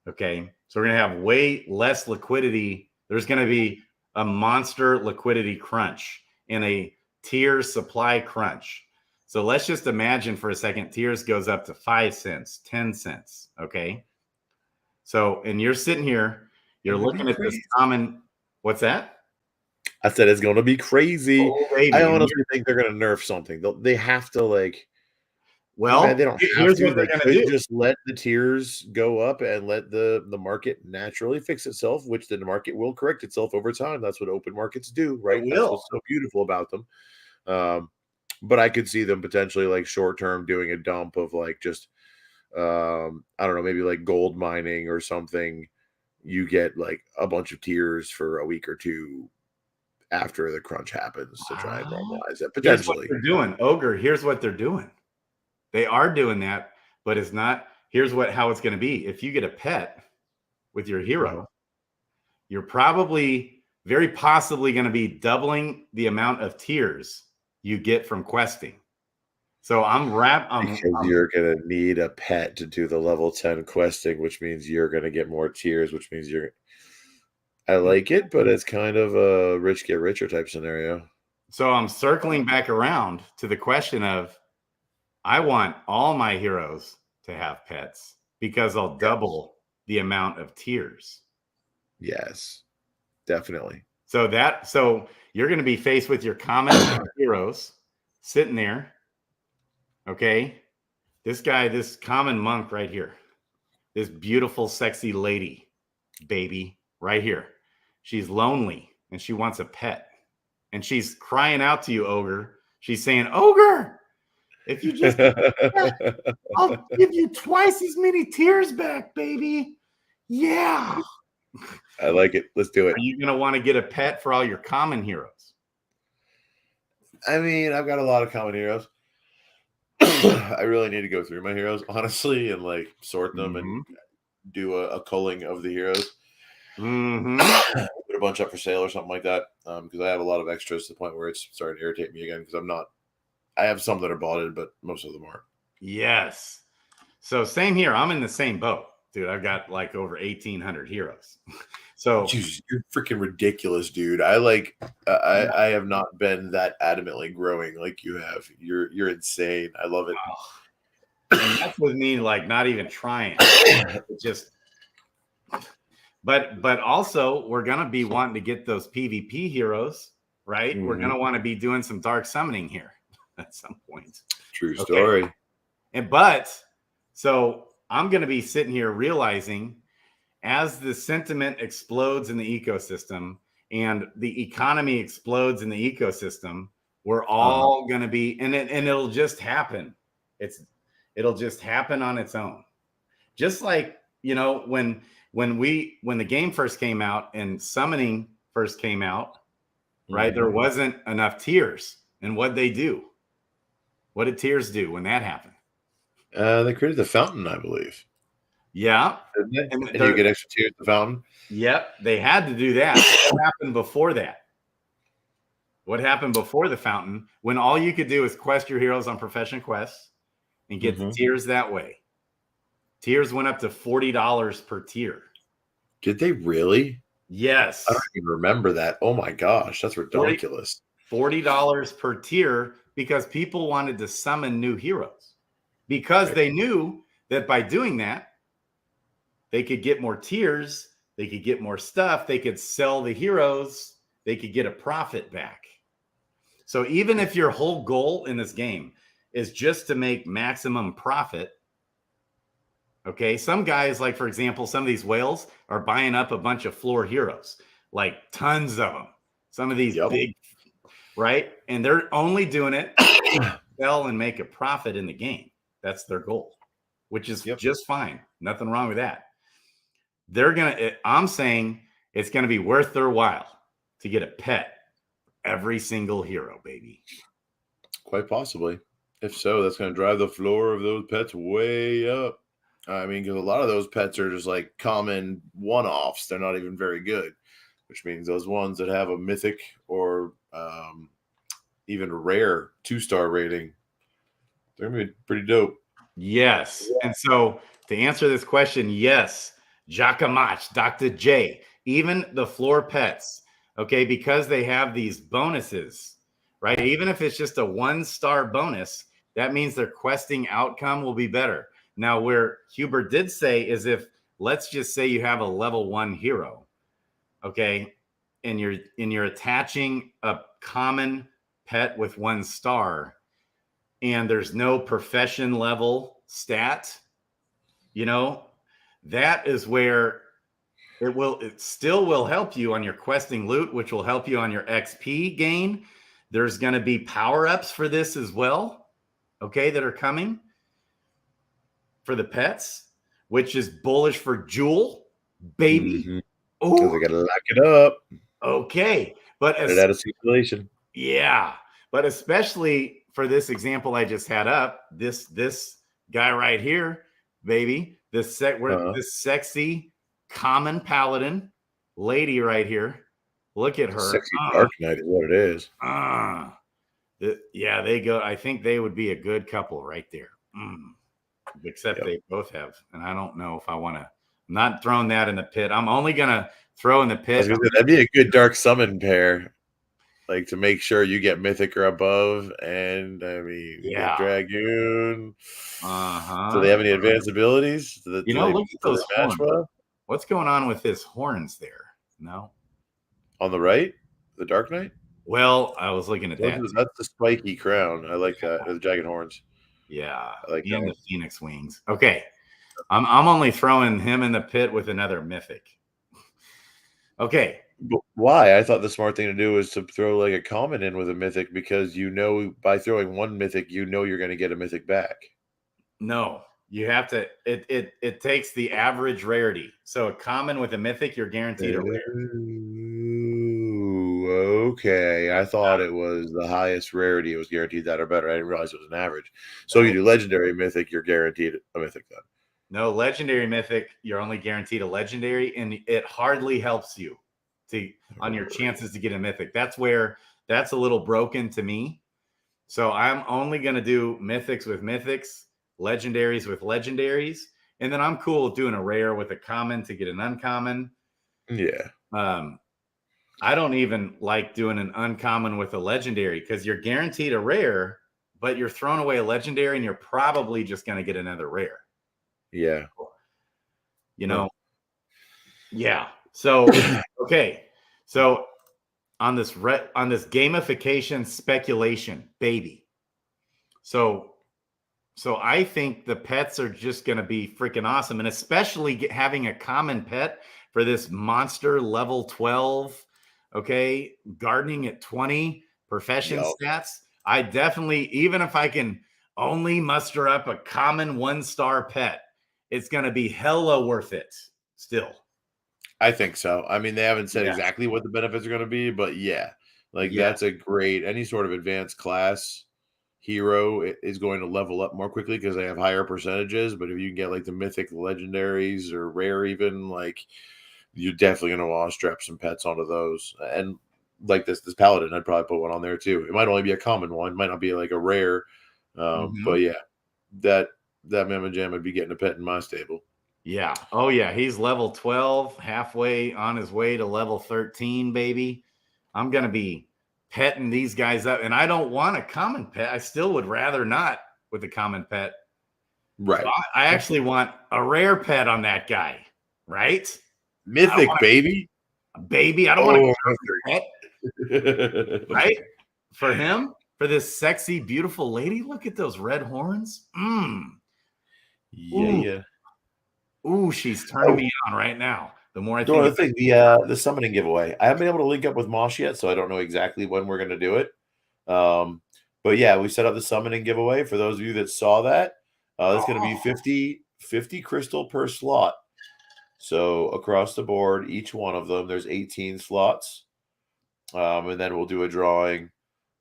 Okay. So we're going to have way less liquidity. There's going to be a monster liquidity crunch and a tier supply crunch. So let's just imagine for a second, tiers goes up to 5 cents, 10 cents. Okay. So, and you're sitting here, you're looking at this common, what's that? I said it's going to be crazy. I honestly think they're going to nerf something. They have to Well, they don't have to. They could just let the tiers go up and let the market naturally fix itself, which the market will correct itself over time. That's what open markets do, right? That's what's so beautiful about them. But I could see them potentially like short term doing a dump of like just I don't know, maybe like gold mining or something. You get like a bunch of tiers for a week or two after the crunch happens to try and normalize it. Potentially. Here's what they're doing. Ogre, here's what they're doing. They are doing that, but it's not. Here's how it's going to be. If you get a pet with your hero, you're probably very possibly going to be doubling the amount of tiers you get from questing. So because you're going to need a pet to do the level 10 questing, which means you're going to get more tiers, which means I like it, but it's kind of a rich get richer type scenario. So I'm circling back around to the question of, I want all my heroes to have pets because I'll double the amount of tiers. Yes, definitely. So you're going to be faced with your common heroes sitting there. Okay. This guy, this common monk right here, this beautiful, sexy lady, baby, right here. She's lonely and she wants a pet. And she's crying out to you, Ogre. She's saying, Ogre, if you just, I'll give you twice as many tiers back, baby. Yeah. I like it. Let's do it. Are you going to want to get a pet for all your common heroes? I mean, I've got a lot of common heroes. I really need to go through my heroes, honestly, and like sort them and do a culling of the heroes. Put a bunch up for sale or something like that, because I have a lot of extras to the point where it's starting to irritate me again, because I have some that are botted, but most of them aren't. Yes. So same here. I'm in the same boat, dude. I've got like over 1,800 heroes. So you're freaking ridiculous, dude. I have not been that adamantly growing like you have. You're insane. I love it. And that's with me, like not even trying. It just, but also we're gonna be wanting to get those PvP heroes, right? We're gonna want to be doing some dark summoning here at some point. True story. So I'm gonna be sitting here realizing, as the sentiment explodes in the ecosystem and the economy explodes in the ecosystem, we're all gonna be, and it'll just happen. It'll just happen on its own. Just like, you know, when the game first came out and summoning first came out, right? There wasn't enough tiers. And what'd they do? What did tiers do when that happened? They created the fountain, I believe. Yeah. And you get extra tiers at the fountain. Yep. They had to do that. What happened before that? What happened before the fountain, when all you could do is quest your heroes on profession quests and get the tiers that way? Tiers went up to $40 per tier. Did they really? Yes. I don't even remember that. Oh my gosh, that's ridiculous. $40 per tier, because people wanted to summon new heroes, because they knew that by doing that, they could get more tiers, they could get more stuff, they could sell the heroes, they could get a profit back. So even if your whole goal in this game is just to make maximum profit, okay, some guys, like for example, some of these whales are buying up a bunch of floor heroes, like tons of them. Some of these big, right? And they're only doing it to sell and make a profit in the game. That's their goal, which is just fine. Nothing wrong with that. I'm saying it's going to be worth their while to get a pet every single hero, baby. Quite possibly. If so, that's going to drive the floor of those pets way up. I mean, because a lot of those pets are just like common one-offs. They're not even very good, which means those ones that have a mythic or even a rare 2-star rating, they're going to be pretty dope. Yes. Yeah. And so to answer this question, yes, Jackamach, Dr. J, even the floor pets, okay, because they have these bonuses, right? Even if it's just a 1-star bonus, that means their questing outcome will be better. Now, where Hubert did say is, if let's just say you have a level 1 hero, okay, and you're attaching a common pet with 1 star, and there's no profession level stat, you know, that is where it still will help you on your questing loot, which will help you on your XP gain. There's going to be power-ups for this as well, okay, that are coming for the pets, which is bullish for Jewel, baby. Oh, they got to lock it up. Okay, but out of circulation. Yeah, but especially for this example I just had up, this guy right here, baby, this sexy common paladin lady right here. Look at her. Sexy Dark Knight is what it is. Yeah, they go. I think they would be a good couple right there. Except they both have, and I don't know if I want to. I'm not throwing that in the pit. I'm only gonna throw in the pit. That'd be a good dark summon pair, like to make sure you get mythic or above. And I mean, Dragoon. Do they have any advanced abilities? Look at those horns. Well? What's going on with his horns there? No, on the right, the Dark Knight. Well, I was looking at that. That's the spiky crown. I like that. The dragon horns. Yeah, like and the phoenix wings. Okay, I'm only throwing him in the pit with another mythic. Okay, but why? I thought the smart thing to do was to throw like a common in with a mythic, because by throwing one mythic, you're going to get a mythic back. No, you have to. It takes the average rarity. So a common with a mythic, you're guaranteed a rare. Okay, I thought it was the highest rarity. It was guaranteed that or better. I didn't realize it was an average. So you do legendary mythic, you're guaranteed a mythic then. No, legendary mythic, you're only guaranteed a legendary, and it hardly helps you on your chances to get a mythic. That's a little broken to me. So I'm only going to do mythics with mythics, legendaries with legendaries, and then I'm cool with doing a rare with a common to get an uncommon. Yeah. I don't even like doing an uncommon with a legendary because you're guaranteed a rare, but you're throwing away a legendary and you're probably just going to get another rare. Yeah. You know? Yeah. So, okay. So on this gamification speculation, baby. So I think the pets are just going to be freaking awesome. And especially having a common pet for this monster level 12, okay, gardening at 20, profession stats. I definitely, even if I can only muster up a common 1-star pet, it's going to be hella worth it still. I think so. I mean, they haven't said exactly what the benefits are going to be, but that's a great, any sort of advanced class hero is going to level up more quickly because they have higher percentages. But if you can get like the mythic, legendaries, or rare, even, like, you're definitely going to want to strap some pets onto those. And like this paladin, I'd probably put one on there too. It might only be a common one, it might not be like a rare, but yeah, that Mamma Jam would be getting a pet in my stable. Yeah. Oh yeah, he's level 12, halfway on his way to level 13, baby. I'm gonna be petting these guys up, and I don't want a common pet. I still would rather not with a common pet. Right. So I actually want a rare pet on that guy, right? Mythic, baby. Baby, I don't want a pet. Right? For him, for this sexy, beautiful lady. Look at those red horns. Yeah. Ooh, she's turning me on right now. The more I think, the summoning giveaway. I haven't been able to link up with Mosh yet, so I don't know exactly when we're going to do it. But yeah, we set up the summoning giveaway for those of you that saw that. It's going to be 50 crystal per slot. So across the board, each one of them, there's 18 slots, and then we'll do a drawing.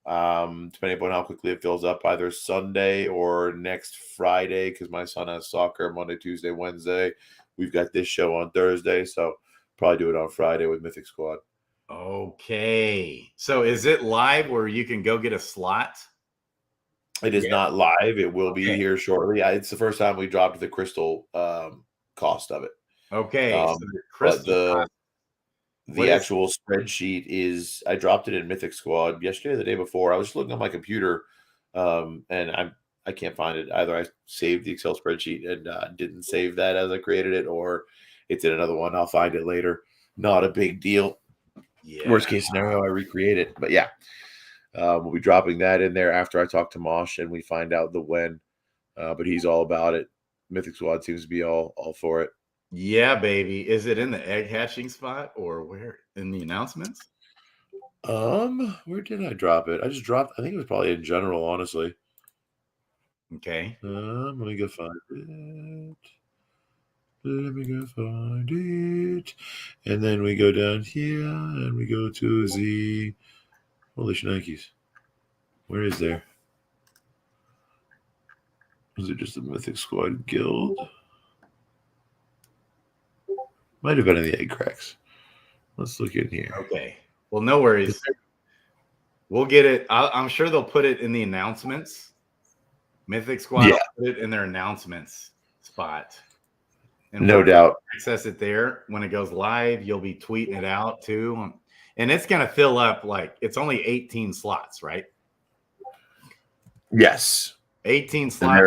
Depending upon how quickly it fills up, either Sunday or next Friday, because my son has soccer Monday, Tuesday, Wednesday. We've got this show on Thursday, so probably do it on Friday with Mythic Squad. Okay. So is it live where you can go get a slot? It is not live. It will be here shortly. It's the first time we dropped the crystal cost of it. Okay. So the actual spreadsheet is, I dropped it in Mythic Squad yesterday or the day before. I was just looking on my computer, and I can't find it. Either I saved the Excel spreadsheet and didn't save that as I created it, or it's in another one. I'll find it later. Not a big deal. Yeah. Worst case scenario, I recreate it. But yeah, we'll be dropping that in there after I talk to Mosh and we find out the when. But he's all about it. Mythic Squad seems to be all for it. Yeah, baby. Is it in the egg hatching spot or where in the announcements? Where did I drop it? I think it was probably in general, honestly. Okay. Let me go find it. And then we go down here and we go to the holy shnikes. Where is there? Was it just the Mythic Squad Guild? Might have been in the egg cracks. Let's look in here. Okay. Well, no worries. We'll get it. I'm sure they'll put it in the announcements. Mythic Squad will put it in their announcements spot. And no doubt. Access it there. When it goes live, you'll be tweeting it out too. And it's going to fill up, like, it's only 18 slots, right? Yes. 18 slots.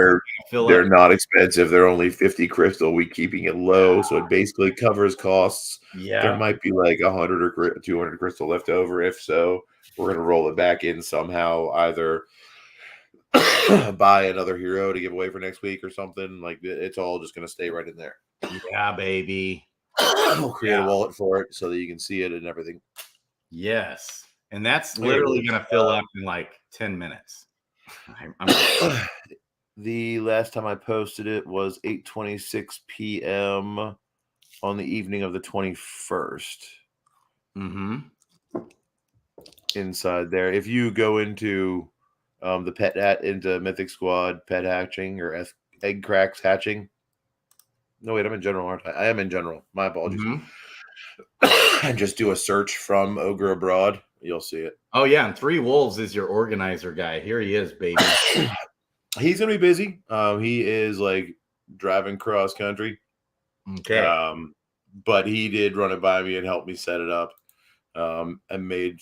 They're not expensive. They're only 50 crystal. We're keeping it low, so it basically covers costs. Yeah. There might be like 100 or 200 crystal left over. If so, we're going to roll it back in somehow, either buy another hero to give away for next week or something. Like, it's all just going to stay right in there. Yeah, baby. We'll create a wallet for it so that you can see it and everything. Yes. And that's literally going to fill up in like 10 minutes. The last time I posted it was 8:26 p.m. on the evening of the 21st. Inside there, if you go into the into Mythic Squad pet hatching or egg cracks hatching. No, wait, I'm in general, aren't I? I am in general. My apologies. And just do a search from Ogre Abroad. You'll see it. Oh, yeah. And 3 Wolves is your organizer guy. Here he is, baby. He's going to be busy. He is like driving cross country. Okay. but he did run it by me and help me set it up, and made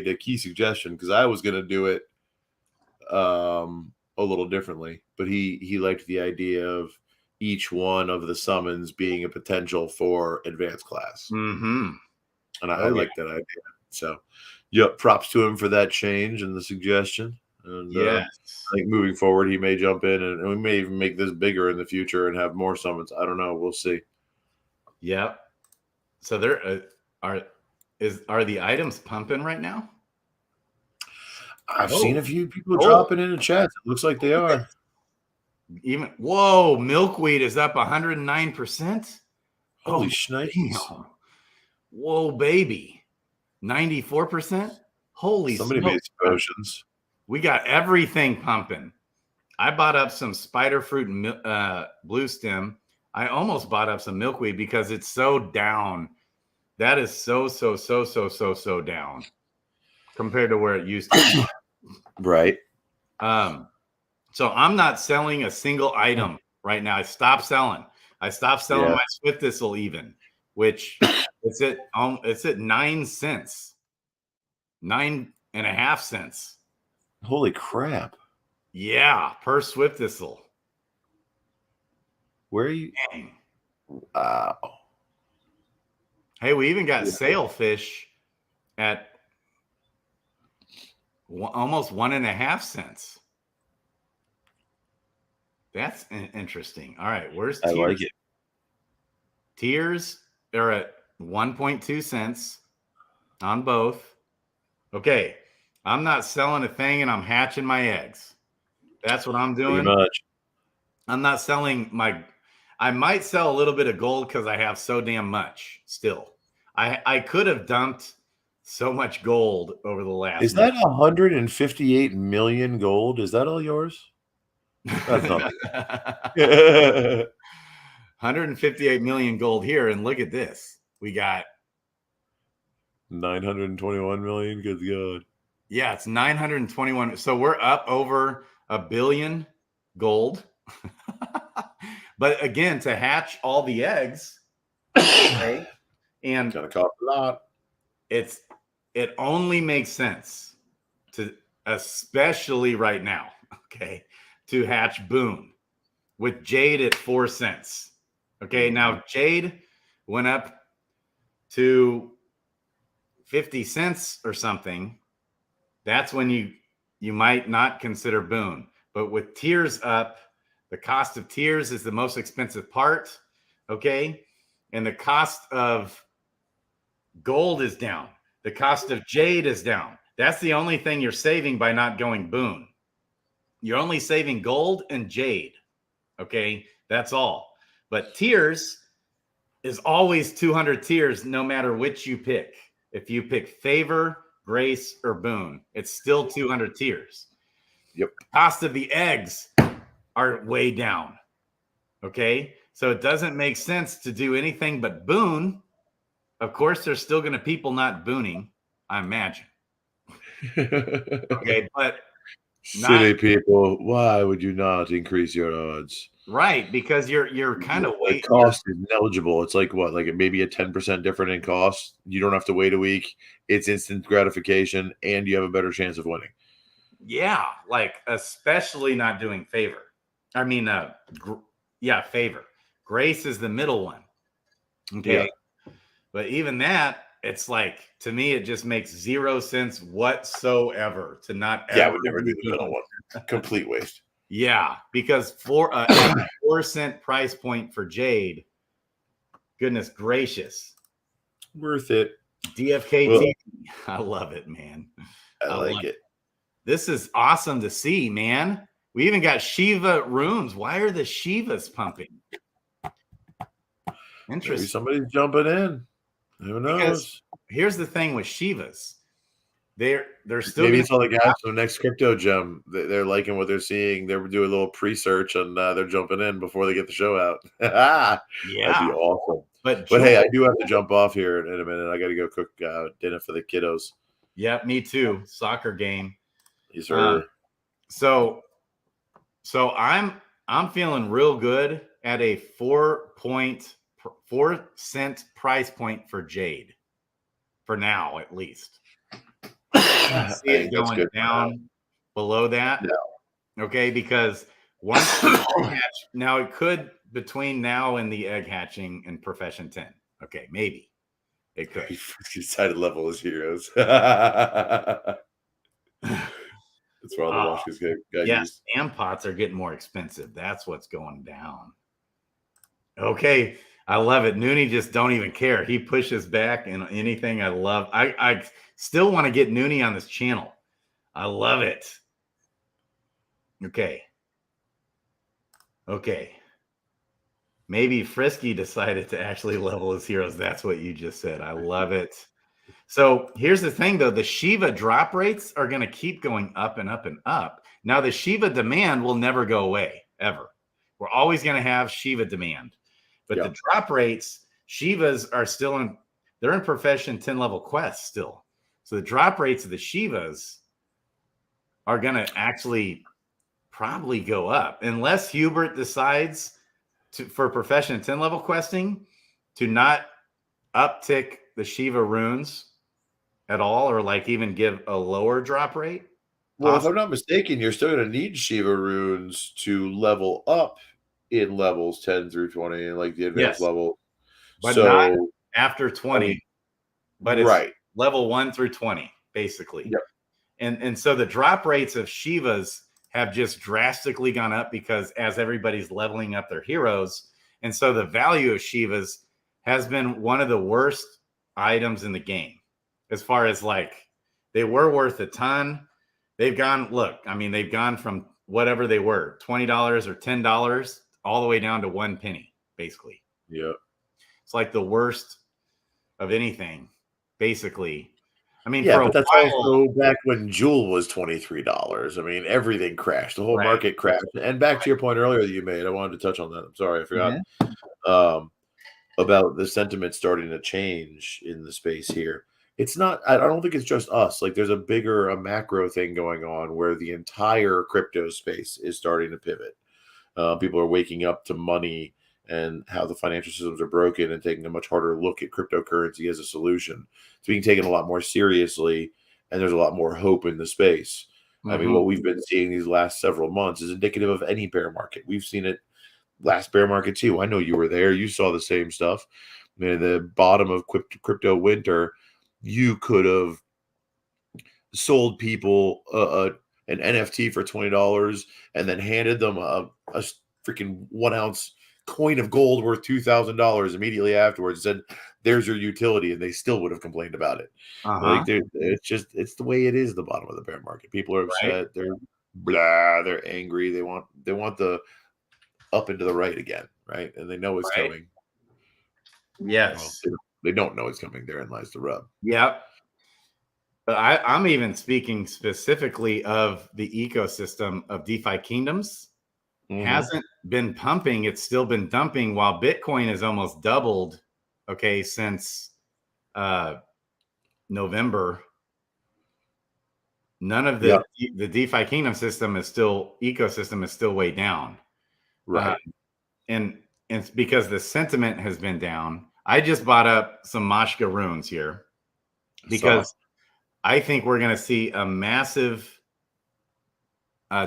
a key suggestion because I was going to do it a little differently, but he liked the idea of each one of the summons being a potential for advanced class. Mm-hmm. And I like that idea. So, yep, props to him for that change and the suggestion. And I think moving forward, he may jump in and we may even make this bigger in the future and have more summons. I don't know. We'll see. Yep. So there are the items pumping right now? I've seen a few people dropping in the chat. It looks like they are. Whoa, milkweed is up 109%. Holy shnikes. Whoa, baby. 94%. Holy Somebody made some potions. We got everything pumping. I bought up some spider fruit and blue stem. I almost bought up some milkweed because it's so down. That is so down compared to where it used to be. Right. So I'm not selling a single item right now. I stopped selling. I stopped selling my Swift Thistle even, which it's at 9 cents, 9.5 cents. Holy crap. Yeah, per Swift Thistle. Where are you? Dang. Wow. Hey, we even got sailfish at almost 1.5 cents. That's interesting. All right, where's tiers? I like it. Tiers are at 1.2 cents on both. Okay, I'm not selling a thing and I'm hatching my eggs. That's what I'm doing. Pretty much. I'm not selling I might sell a little bit of gold because I have so damn much still. I could have dumped so much gold over the last. Is that 158 million gold? Is that all yours? That's not 158 million gold here, and look at this. We got 921 million. Good God. Yeah, it's 921. So we're up over $1 billion gold. But again, to hatch all the eggs, okay, and gonna cost a lot. It only makes sense to, especially right now, okay, to hatch Boone with Jade at 4 cents. Okay, now Jade went up to 50 cents or something. That's when you might not consider Boone. But with tiers up, the cost of tiers is the most expensive part, okay? And the cost of gold is down. The cost of Jade is down. That's the only thing you're saving by not going Boone. You're only saving gold and Jade, okay? That's all. But tiers is always 200 tiers no matter which you pick. If you pick Favor, Grace, or Boone, it's still 200 tiers. Yep. Cost of the eggs are way down. Okay. So it doesn't make sense to do anything but Boone. Of course, there's still going to people not booning, I imagine. Okay. But silly people, why would you not increase your odds? Right. Because you're kind of waiting. The cost is negligible. It's like what? Like maybe a 10% different in cost. You don't have to wait a week. It's instant gratification and you have a better chance of winning. Yeah. Like especially not doing Favor. I mean, Favor. Grace is the middle one. Okay. Yeah. But even that, it's like, to me, it just makes 0 sense whatsoever to not. Yeah, I would never do the middle one. Complete waste. Yeah. Because for a 4-cent price point for Jade, goodness gracious. Worth it. DFK TV. I love it, man. I like it. This is awesome to see, man. We even got Shiva runes. Why are the Shivas pumping? Interesting. Maybe somebody's jumping in. Who knows? Because here's the thing with Shivas. They're still maybe it's all the guys from the next crypto gem. They're liking what they're seeing. They're doing a little pre-search and they're jumping in before they get the show out. Yeah. That'd be awesome. But hey, I do have to jump off here in a minute. I got to go cook dinner for the kiddos. Yep, me too. Soccer game. Yes, sir. So I'm feeling real good at a 4-point 4-cent price point for Jade, for now at least. I see it going down below that. Yeah. Okay, because once now it could between now and the egg hatching and Profession 10. Okay, maybe it could. He decided level as heroes. That's where all the washes got used. Spam pots are getting more expensive. That's what's going down. Okay, I love it. Noonie just don't even care. He pushes back and anything. I love. I still want to get Noonie on this channel. I love it. Okay. Maybe Frisky decided to actually level his heroes. That's what you just said. I love it. So here's the thing, though. The Shiva drop rates are going to keep going up and up and up. Now, the Shiva demand will never go away, ever. We're always going to have Shiva demand. But the drop rates, Shivas are still they're in Profession 10 level quests still. So the drop rates of the Shivas are going to actually probably go up. Unless Hubert decides for Profession 10 level questing to not uptick the Shiva runes at all, or like even give a lower drop rate. Well, if I'm not mistaken, you're still going to need Shiva runes to level up in levels 10 through 20, like the advanced level. But not after 20. But it's right. Level 1 through 20, basically. Yep. And so the drop rates of Shivas have just drastically gone up because as everybody's leveling up their heroes. And so the value of Shivas has been one of the worst items in the game. As far as like, they were worth a ton. They've gone, they've gone from whatever they were, $20 or $10, all the way down to 1 penny, basically. Yeah. It's like the worst of anything, basically. I mean, yeah, but that's also back when Jewel was $23. I mean, everything crashed. The whole market crashed. And back to your point earlier that you made, I wanted to touch on that. I'm sorry, I forgot. About the sentiment starting to change in the space here. It's not, I don't think it's just us. Like there's a macro thing going on where the entire crypto space is starting to pivot. People are waking up to money and how the financial systems are broken and taking a much harder look at cryptocurrency as a solution. It's being taken a lot more seriously, and there's a lot more hope in the space. I mean, what we've been seeing these last several months is indicative of any bear market. We've seen it last bear market too. I know you were there. You saw the same stuff. I mean, the bottom of crypto winter, you could have sold people an NFT for $20 and then handed them a freaking 1 ounce coin of gold worth $2,000 immediately afterwards. Said, "There's your utility," and they still would have complained about it. Like it's the way it is. The bottom of the bear market. People are upset. They're They're angry. They want the up and to the right again, right? And they know it's coming. Yes. Well, they don't know it's coming. Therein lies the rub. Yep. But I'm even speaking specifically of the ecosystem of DeFi Kingdoms. Hasn't been pumping. It's still been dumping while Bitcoin has almost doubled, since November. None of the DeFi Kingdom ecosystem is still way down. Right. And it's because the sentiment has been down. I just bought up some Mashka runes here because I think we're going to see a massive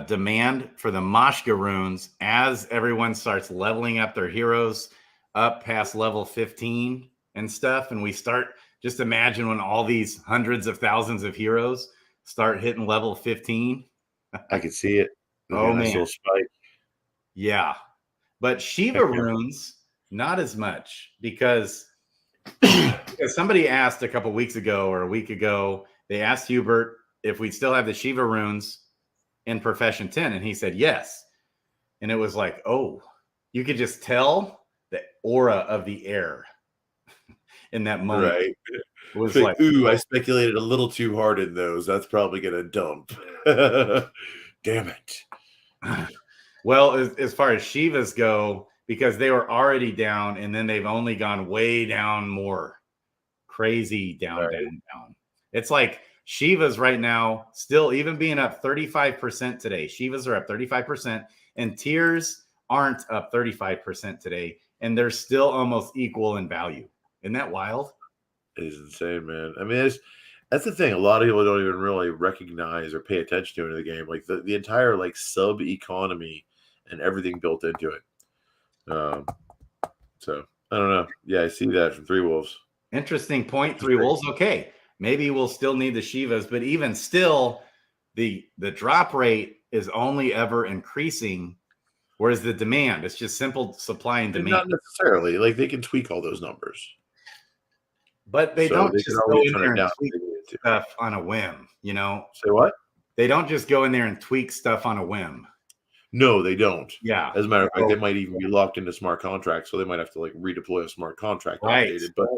demand for the Mashka runes as everyone starts leveling up their heroes up past level 15 and stuff. And we start, just imagine when all these hundreds of thousands of heroes start hitting level 15. I can see it. Oh, man. Nice little spike. Yeah. But Shiva runes, not as much because somebody asked a couple weeks ago or a week ago, they asked Hubert if we'd still have the Shiva runes in Profession 10. And he said, yes. And it was like, oh, you could just tell the aura of the air in that moment. Right. It was like, ooh, I speculated a little too hard in those. That's probably going to dump. Damn it. Well, as far as Shivas go, because they were already down and then they've only gone way down more. Crazy down. It's like Shivas right now, still even being up 35% today. Shivas are up 35% and tiers aren't up 35% today. and they're still almost equal in value. Isn't that wild? It is insane, man. I mean, that's the thing. A lot of people don't even really recognize or pay attention to in the game. Like the entire like sub economy and everything built into it. So I don't know. Yeah, I see that from Three Wolves. Interesting point. Three Wolves. Okay, maybe we'll still need the Shivas, but even still, the drop rate is only ever increasing. Whereas the demand, it's just simple supply and demand. Not necessarily. Like they can tweak all those numbers. But they don't just go in there and tweak stuff on a whim, you know? Say what? They don't just go in there and tweak stuff on a whim. No, they don't. Yeah. As a matter of fact, they might even be locked into smart contracts, so they might have to like redeploy a smart contract updated. But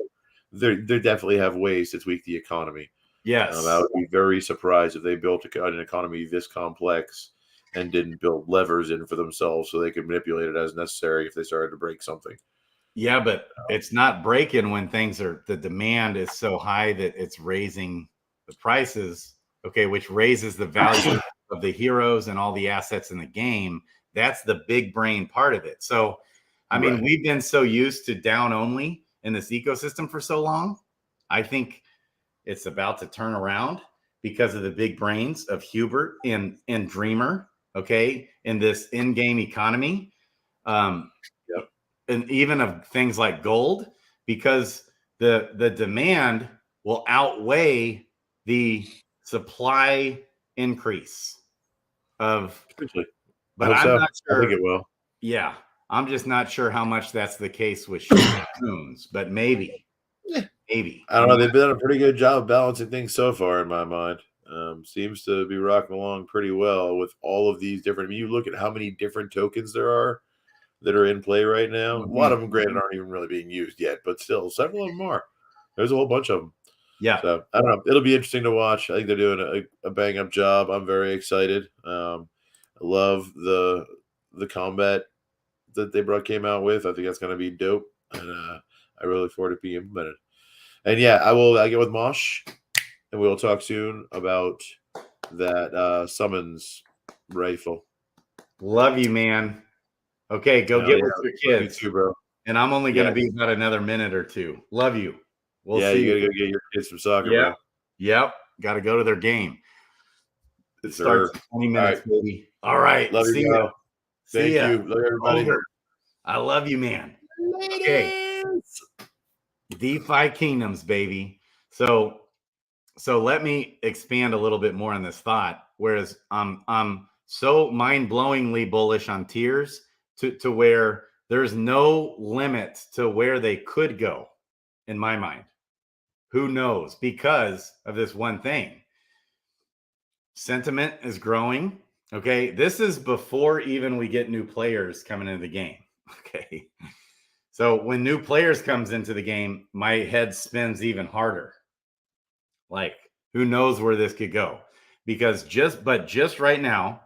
they definitely have ways to tweak the economy. Yes. I would be very surprised if they built an economy this complex and didn't build levers in for themselves so they could manipulate it as necessary if they started to break something. Yeah, but it's not breaking when the demand is so high that it's raising the prices, okay, which raises the value of the heroes and all the assets in the game. That's the big brain part of it. So, I mean, we've been so used to down only in this ecosystem for so long. I think it's about to turn around because of the big brains of Hubert and Dreamer, okay, in this in-game economy. And even of things like gold, because the demand will outweigh the supply increase of. But I'm not sure. I think it will. Yeah, I'm just not sure how much that's the case with tunes, but maybe. Maybe. I don't know. They've done a pretty good job balancing things so far, in my mind. Seems to be rocking along pretty well with all of these different. I mean, you look at how many different tokens there are that are in play right now. A lot of them, granted, aren't even really being used yet, but still, several of them are. There's a whole bunch of them. Yeah. So I don't know. It'll be interesting to watch. I think they're doing a bang up job. I'm very excited. I love the combat that they came out with. I think that's going to be dope, and I really look forward to being implemented. And yeah, I get with Mosh, and we'll talk soon about that summons rifle. Love you, man. Okay, go get with your kids, too, bro. And I'm only going to be about another minute or two. Love you. We'll see. You got to go get your kids some soccer, bro. Yep. Got to go to their game. It starts in 20 minutes, baby. All right. Love you, bro. Thank you. Love everybody. Ogre. I love you, man. Okay. DeFi Kingdoms, baby. So let me expand a little bit more on this thought. Whereas I'm so mind-blowingly bullish on tiers to where there's no limit to where they could go, in my mind. Who knows? Because of this one thing. Sentiment is growing. Okay. This is before even we get new players coming into the game. Okay. So when new players comes into the game, my head spins even harder. Like, who knows where this could go? Because just right now,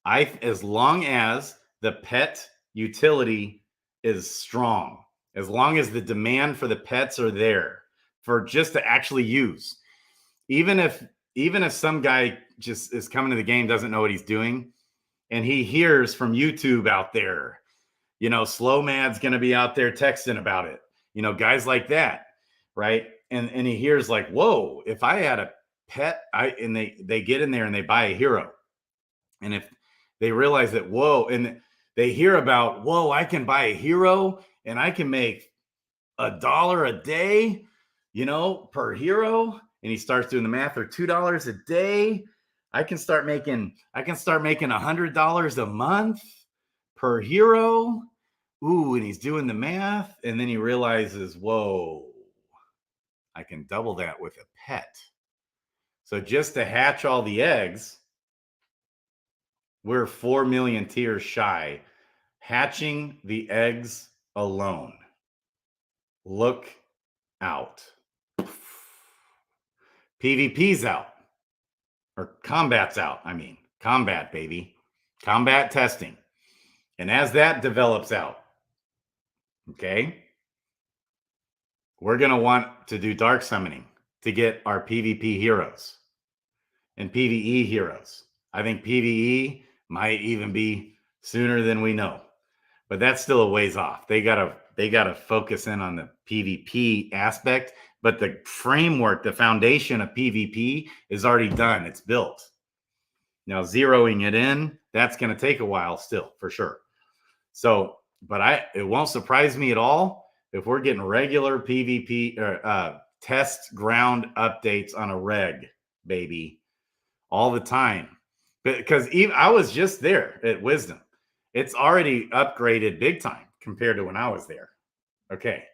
as long as the pet utility is strong, as long as the demand for the pets are there for just to actually use, even if some guy just is coming to the game, doesn't know what he's doing, and he hears from YouTube out there, Slow Mad's going to be out there texting about it, guys like that, right? And he hears like, whoa, if I had a pet, and they get in there and they buy a hero, and if they realize that, whoa, and they hear about, whoa, I can buy a hero and I can make $1 a day, per hero. And he starts doing the math, or $2 a day. I can start making $100 a month per hero. Ooh, and he's doing the math. And then he realizes, whoa, I can double that with a pet. So just to hatch all the eggs, we're 4 million tiers shy. Hatching the eggs alone. Look out. PvP's out. Or combat's out. I mean, combat, baby. Combat testing. And as that develops out, okay, we're going to want to do dark summoning to get our PvP heroes and PvE heroes. I think PvE might even be sooner than we know. but that's still a ways off. They gotta focus in on the PvP aspect, but the framework, the foundation of PvP is already done. It's built. Now zeroing it in, that's going to take a while still, for sure. So, but it won't surprise me at all if we're getting regular PvP or test ground updates on a reg, baby, all the time. Because I was just there at Wisdom. It's already upgraded big time compared to when I was there. Okay.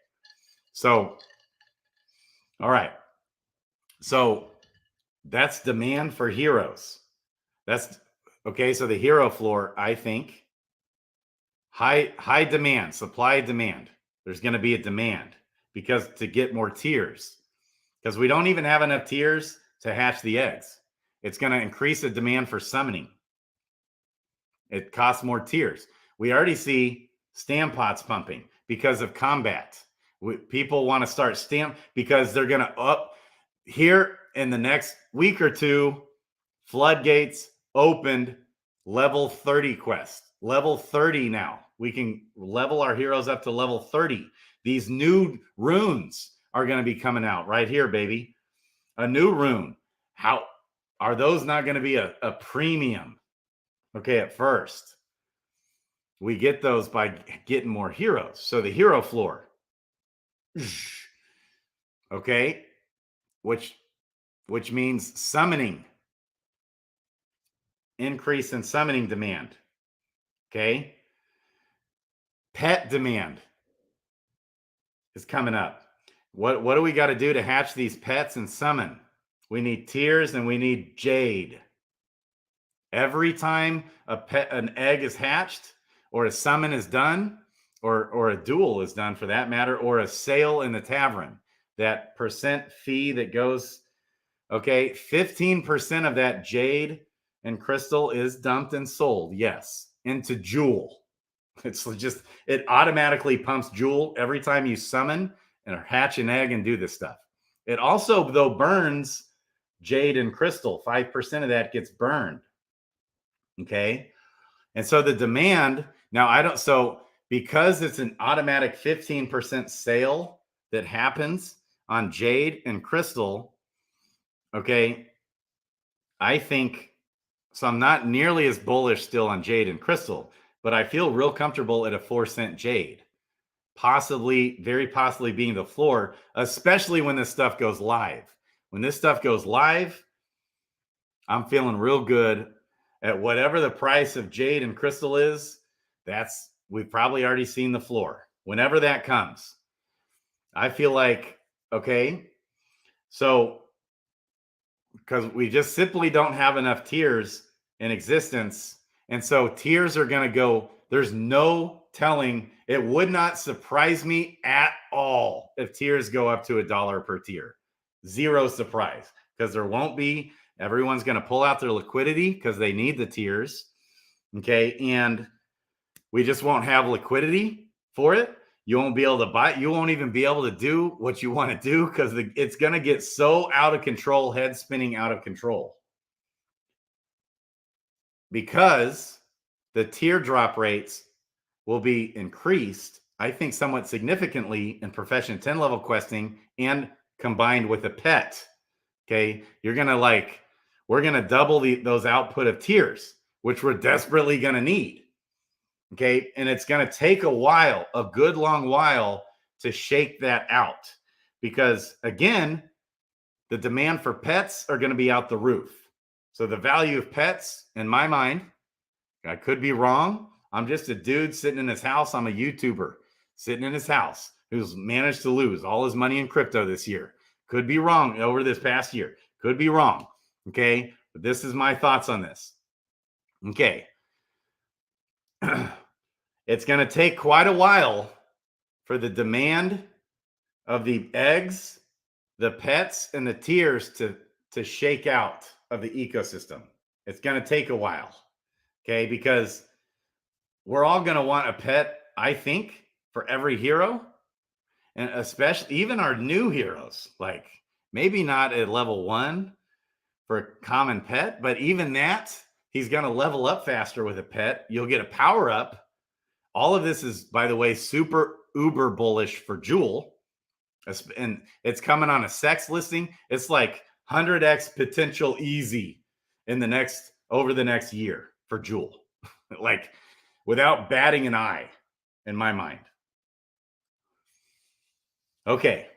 So, all right. So that's demand for heroes. That's okay. So the hero floor, I think, high demand, supply demand. There's going to be a demand because to get more tiers, because we don't even have enough tiers to hatch the eggs. It's going to increase the demand for summoning. It costs more tiers. We already see stamp pots pumping because of combat. People want to start stamp because they're going to up here in the next week or two. Floodgates opened level 30 quest. Level 30 now. We can level our heroes up to level 30. These new runes are going to be coming out right here, baby. A new rune. How are those not going to be a premium? Okay, at first. We get those by getting more heroes. So the hero floor. Okay. Which means summoning. Increase in summoning demand. Okay. Pet demand is coming up. What do we got to do to hatch these pets and summon? We need tiers and we need jade. Every time an egg is hatched or a summon is done or a duel is done for that matter, or a sale in the tavern, that percent fee that goes, okay, 15% of that jade and crystal is dumped and sold, yes, into jewel. It's just, it automatically pumps jewel every time you summon and hatch an egg and do this stuff. It also, though, burns jade and crystal. 5% of that gets burned. Okay. And so the demand, now so because it's an automatic 15% sale that happens on jade and crystal, okay, I think, so I'm not nearly as bullish still on jade and crystal, but I feel real comfortable at a 4-cent jade, possibly, very possibly being the floor, especially when this stuff goes live. When this stuff goes live, I'm feeling real good at whatever the price of jade and crystal is. We've probably already seen the floor. Whenever that comes, I feel like, okay, so because we just simply don't have enough tiers in existence. And so tiers are going to go, there's no telling. It would not surprise me at all if tiers go up to $1 per tier. Zero surprise, because there won't be. Everyone's going to pull out their liquidity because they need the tiers. Okay. And we just won't have liquidity for it. You won't be able to buy. You won't even be able to do what you want to do because it's going to get so out of control, head spinning out of control. Because the tier drop rates will be increased, I think, somewhat significantly in Profession 10 level questing and combined with a pet. Okay. You're going to we're going to double those output of tiers, which we're desperately going to need. Okay. And it's going to take a while, a good long while, to shake that out. Because again, the demand for pets are going to be out the roof. So the value of pets, in my mind, I could be wrong. I'm just a dude sitting in his house. I'm a YouTuber sitting in his house who's managed to lose all his money in crypto this year. Could be wrong over this past year. Could be wrong. Okay. But this is my thoughts on this. Okay. It's going to take quite a while for the demand of the eggs, the pets, and the tiers to shake out of the ecosystem. It's going to take a while. Okay. Because we're all going to want a pet, I think, for every hero. And especially even our new heroes, like maybe not at level 1 for a common pet, but even that, he's going to level up faster with a pet. You'll get a power up. all of this is, by the way, super uber bullish for Jewel. And it's coming on a sex listing. It's like 100x potential easy in over the next year for Jewel. Like without batting an eye in my mind. Okay.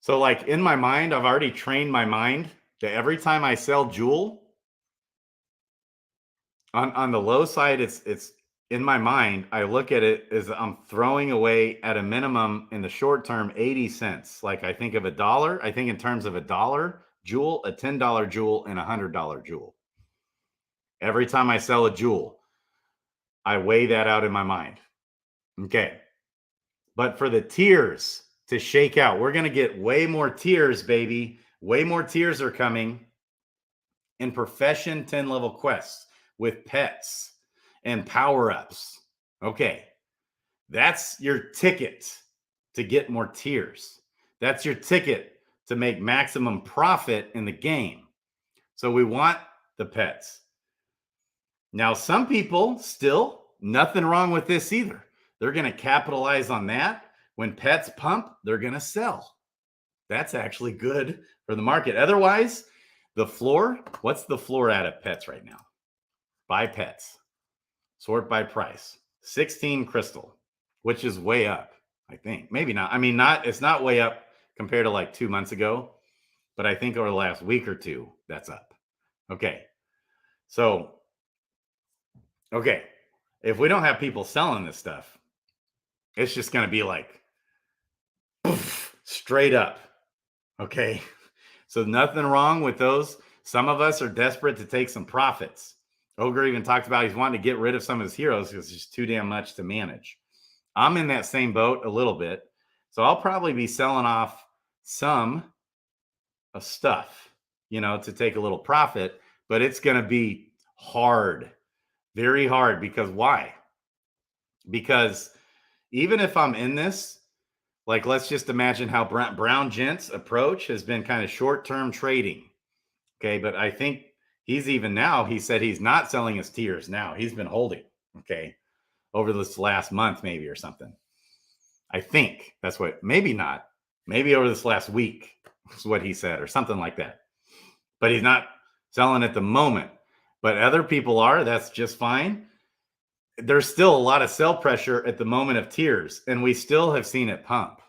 So like in my mind, I've already trained my mind that every time I sell Jewel, on the low side, it's in my mind, I look at it as I'm throwing away at a minimum in the short term 80 cents. Like I think of $1. I think in terms of $1 Jewel, a $10 Jewel, and a $100 Jewel. Every time I sell a Jewel, I weigh that out in my mind. Okay. But for the tiers to shake out, we're going to get way more tiers, baby. Way more tiers are coming in profession 10 level quests with pets and power-ups. Okay. That's your ticket to get more tiers. That's your ticket to make maximum profit in the game. So we want the pets. Now, some people still, nothing wrong with this either. They're going to capitalize on that. When pets pump, they're going to sell. That's actually good for the market. Otherwise, the floor, what's the floor at pets right now? Buy pets. Sort by price. 16 crystal, which is way up, I think. Maybe not. I mean, it's not way up compared to like 2 months ago, but I think over the last week or two, that's up. Okay. So, okay. If we don't have people selling this stuff, it's just going to be like poof, straight up. Okay. So nothing wrong with those. Some of us are desperate to take some profits. Ogre even talked about he's wanting to get rid of some of his heroes because it's just too damn much to manage. I'm in that same boat a little bit. So I'll probably be selling off some stuff, to take a little profit, but it's going to be hard, very hard. Because why? Because even if I'm in this, like, let's just imagine how Brown Gent's approach has been kind of short-term trading. Okay. But I think he's even now, he said he's not selling his tiers now. He's been holding, okay, over this last month maybe or something. I think that's what, maybe not. Maybe over this last week is what he said or something like that. But he's not selling at the moment. But other people are. That's just fine. There's still a lot of sell pressure at the moment of tiers, and we still have seen it pump.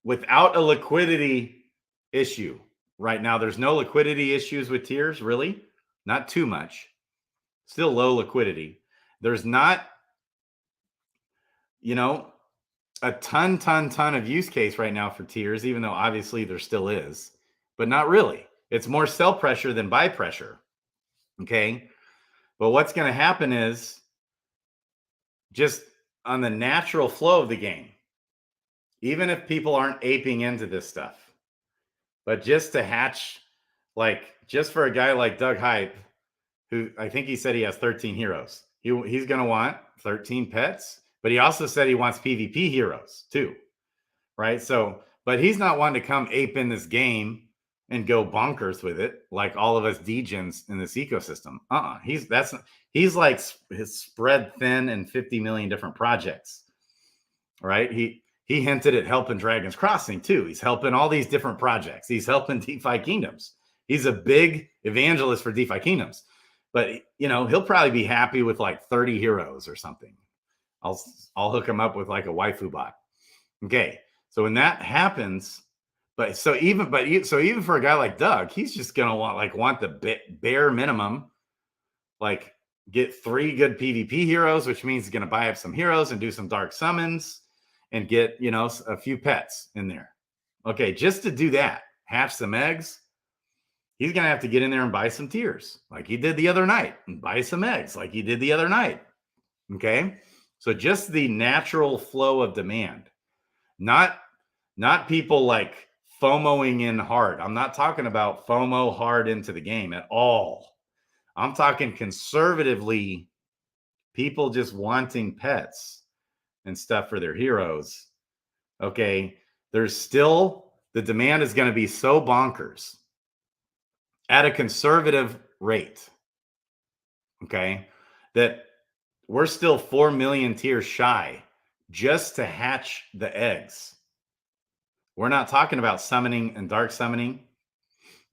Without a liquidity issue. Right now, there's no liquidity issues with tiers, really. Not too much. Still low liquidity. There's not, a ton of use case right now for tiers, even though obviously there still is. But not really. It's more sell pressure than buy pressure. Okay? But what's going to happen is just on the natural flow of the game, even if people aren't aping into this stuff, but just to hatch, like, just for a guy like Doug Hype, who I think he said he has 13 heroes. He's going to want 13 pets, but he also said he wants PvP heroes too, right? So, but he's not wanting to come ape in this game and go bonkers with it like all of us degens in this ecosystem. He's like his spread thin in 50 million different projects, right? He hinted at helping Dragon's Crossing too. He's helping all these different projects. He's helping DeFi Kingdoms. He's a big evangelist for DeFi Kingdoms. But, he'll probably be happy with like 30 heroes or something. I'll hook him up with like a waifu bot. Okay. So when that happens, so even for a guy like Doug, he's just going to want the bare minimum, like get 3 good PvP heroes, which means he's going to buy up some heroes and do some dark summons and get, a few pets in there. Okay. Just to do that, hatch some eggs. He's going to have to get in there and buy some tiers like he did the other night and buy some eggs like he did the other night. Okay. So just the natural flow of demand, not people like FOMOing in hard. I'm not talking about FOMO hard into the game at all. I'm talking conservatively, people just wanting pets and stuff for their heroes. Okay. There's still, the demand is going to be so bonkers at a conservative rate. Okay. That we're still 4 million tiers shy just to hatch the eggs. We're not talking about summoning and dark summoning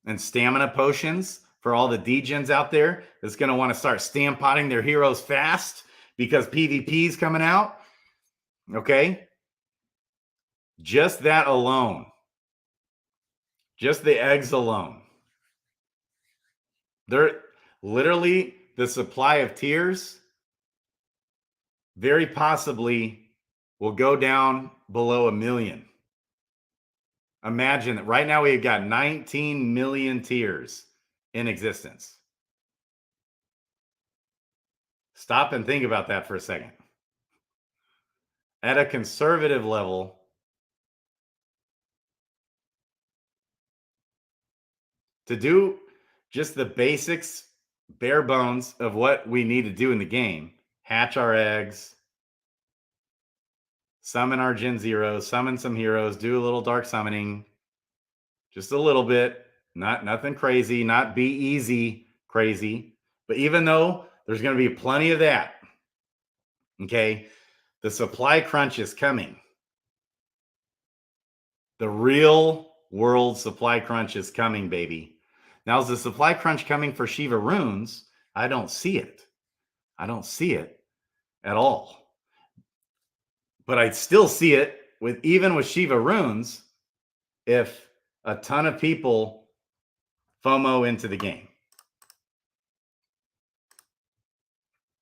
and stamina potions for all the degens out there that's going to want to start stampotting their heroes fast because PvP is coming out. Okay? Just that alone. Just the eggs alone. They're literally the supply of tiers very possibly will go down below 1 million. Imagine that right now we've got 19 million tiers in existence. Stop and think about that for a second. At a conservative level, to do just the basics, bare bones of what we need to do in the game, hatch our eggs, summon our Gen Zeros, summon some heroes, do a little dark summoning, just a little bit, nothing crazy, not be easy crazy. But even though there's going to be plenty of that, okay, the supply crunch is coming. The real world supply crunch is coming, baby. Now, is the supply crunch coming for Shiva runes? I don't see it. I don't see it at all. But I still see it even with Shiva runes if a ton of people FOMO into the game.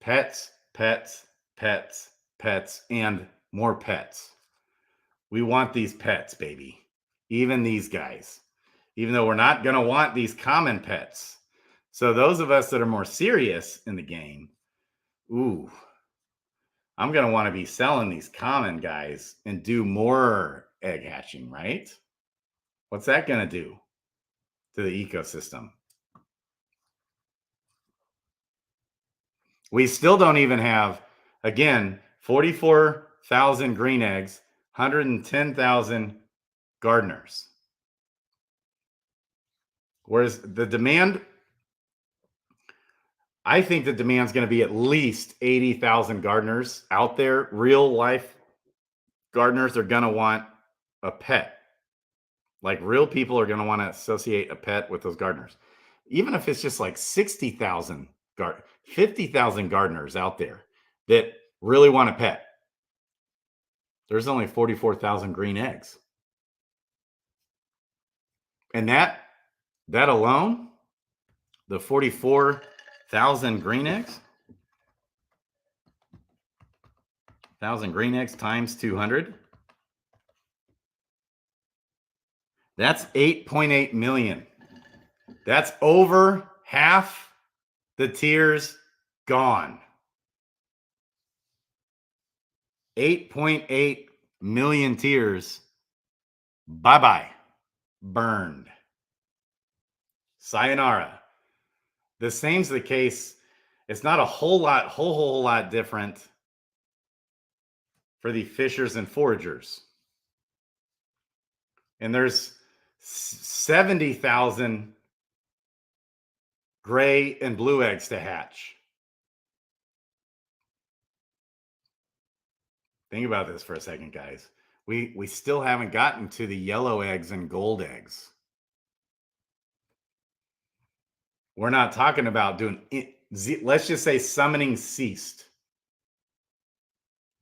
Pets, pets, pets, pets, and more pets. We want these pets, baby. Even these guys. Even though we're not going to want these common pets. So those of us that are more serious in the game, ooh, I'm going to want to be selling these common guys and do more egg hatching, right? What's that going to do to the ecosystem? We still don't even have, again, 44,000 green eggs, 110,000 gardeners. Whereas the demand, I think the demand is going to be at least 80,000 gardeners out there. Real life gardeners are going to want a pet. Like real people are going to want to associate a pet with those gardeners. Even if it's just like 60,000, 50,000 gardeners out there that really want a pet. There's only 44,000 green eggs. And that alone, the 44,000 green eggs, 1,000 green eggs times 200, that's 8.8 million. That's over half the tiers gone. 8.8 million tiers. Bye-bye. Burned. Sayonara. The same's the case. It's not a whole lot different for the fishers and foragers. And there's 70,000 gray and blue eggs to hatch. Think about this for a second, guys. We still haven't gotten to the yellow eggs and gold eggs. We're not talking about doing it. Let's just say summoning ceased.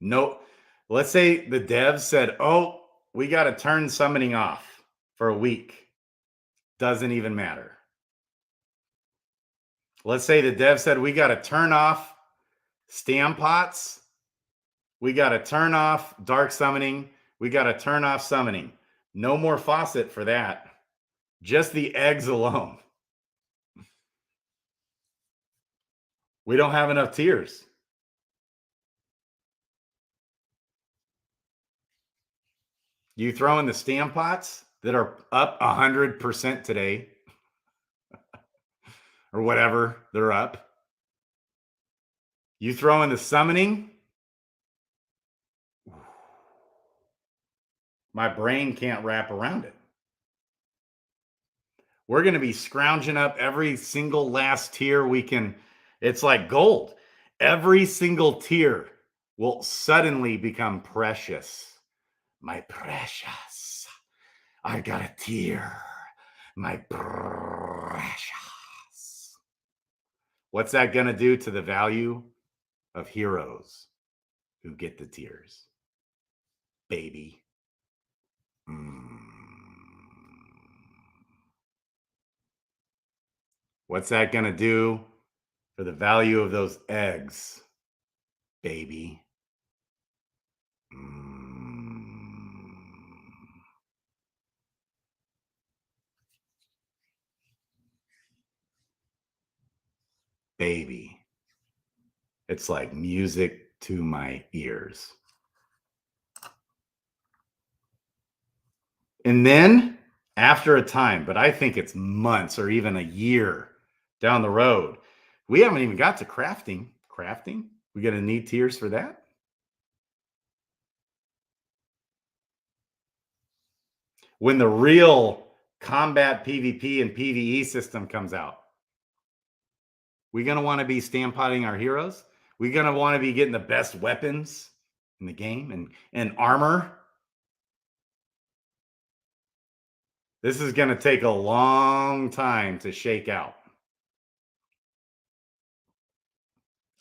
No, let's say the devs said, oh, we got to turn summoning off for a week. Doesn't even matter. Let's say the dev said we got to turn off stampots. We got to turn off dark summoning. We got to turn off summoning. No more faucet for that. Just the eggs alone. We don't have enough tiers. You throw in the stampots that are up 100% today or whatever, they're up. You throw in the summoning. My brain can't wrap around it. We're going to be scrounging up every single last tier we can. It's like gold. every single tier will suddenly become precious. My precious. I got a tier. My precious. What's that going to do to the value of heroes who get the tiers? Baby. What's that going to do for the value of those eggs? Baby. Baby. It's like music to my ears. And then after a time, but I think it's months or even a year down the road, we haven't even got to crafting. Crafting? We going to need tiers for that? When the real combat PvP and PvE system comes out, we're going to want to be stampotting our heroes. We're going to want to be getting the best weapons in the game and armor. This is going to take a long time to shake out.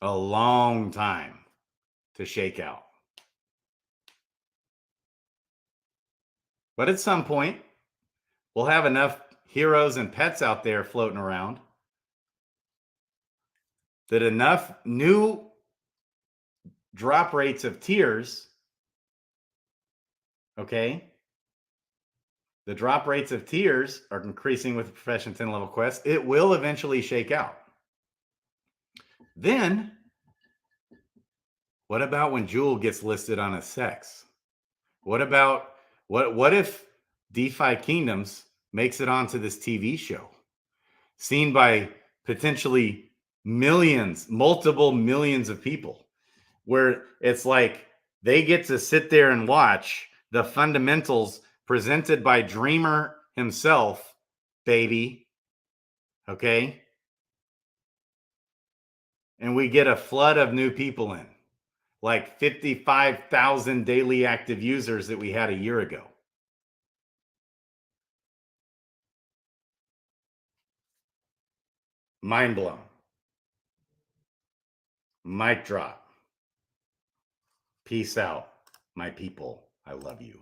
A long time to shake out. But at some point, we'll have enough heroes and pets out there floating around that enough new drop rates of tiers, okay? The drop rates of tiers are increasing with the Profession 10 level quest. It will eventually shake out. Then, what about when Jewel gets listed on a sex? What about, what if DeFi Kingdoms makes it onto this TV show? Seen by potentially millions, multiple millions of people, where it's like they get to sit there and watch the fundamentals presented by Dreamer himself, baby. Okay? And we get a flood of new people in, like 55,000 daily active users that we had a year ago. Mind blown. Mic drop. Peace out, my people. I love you.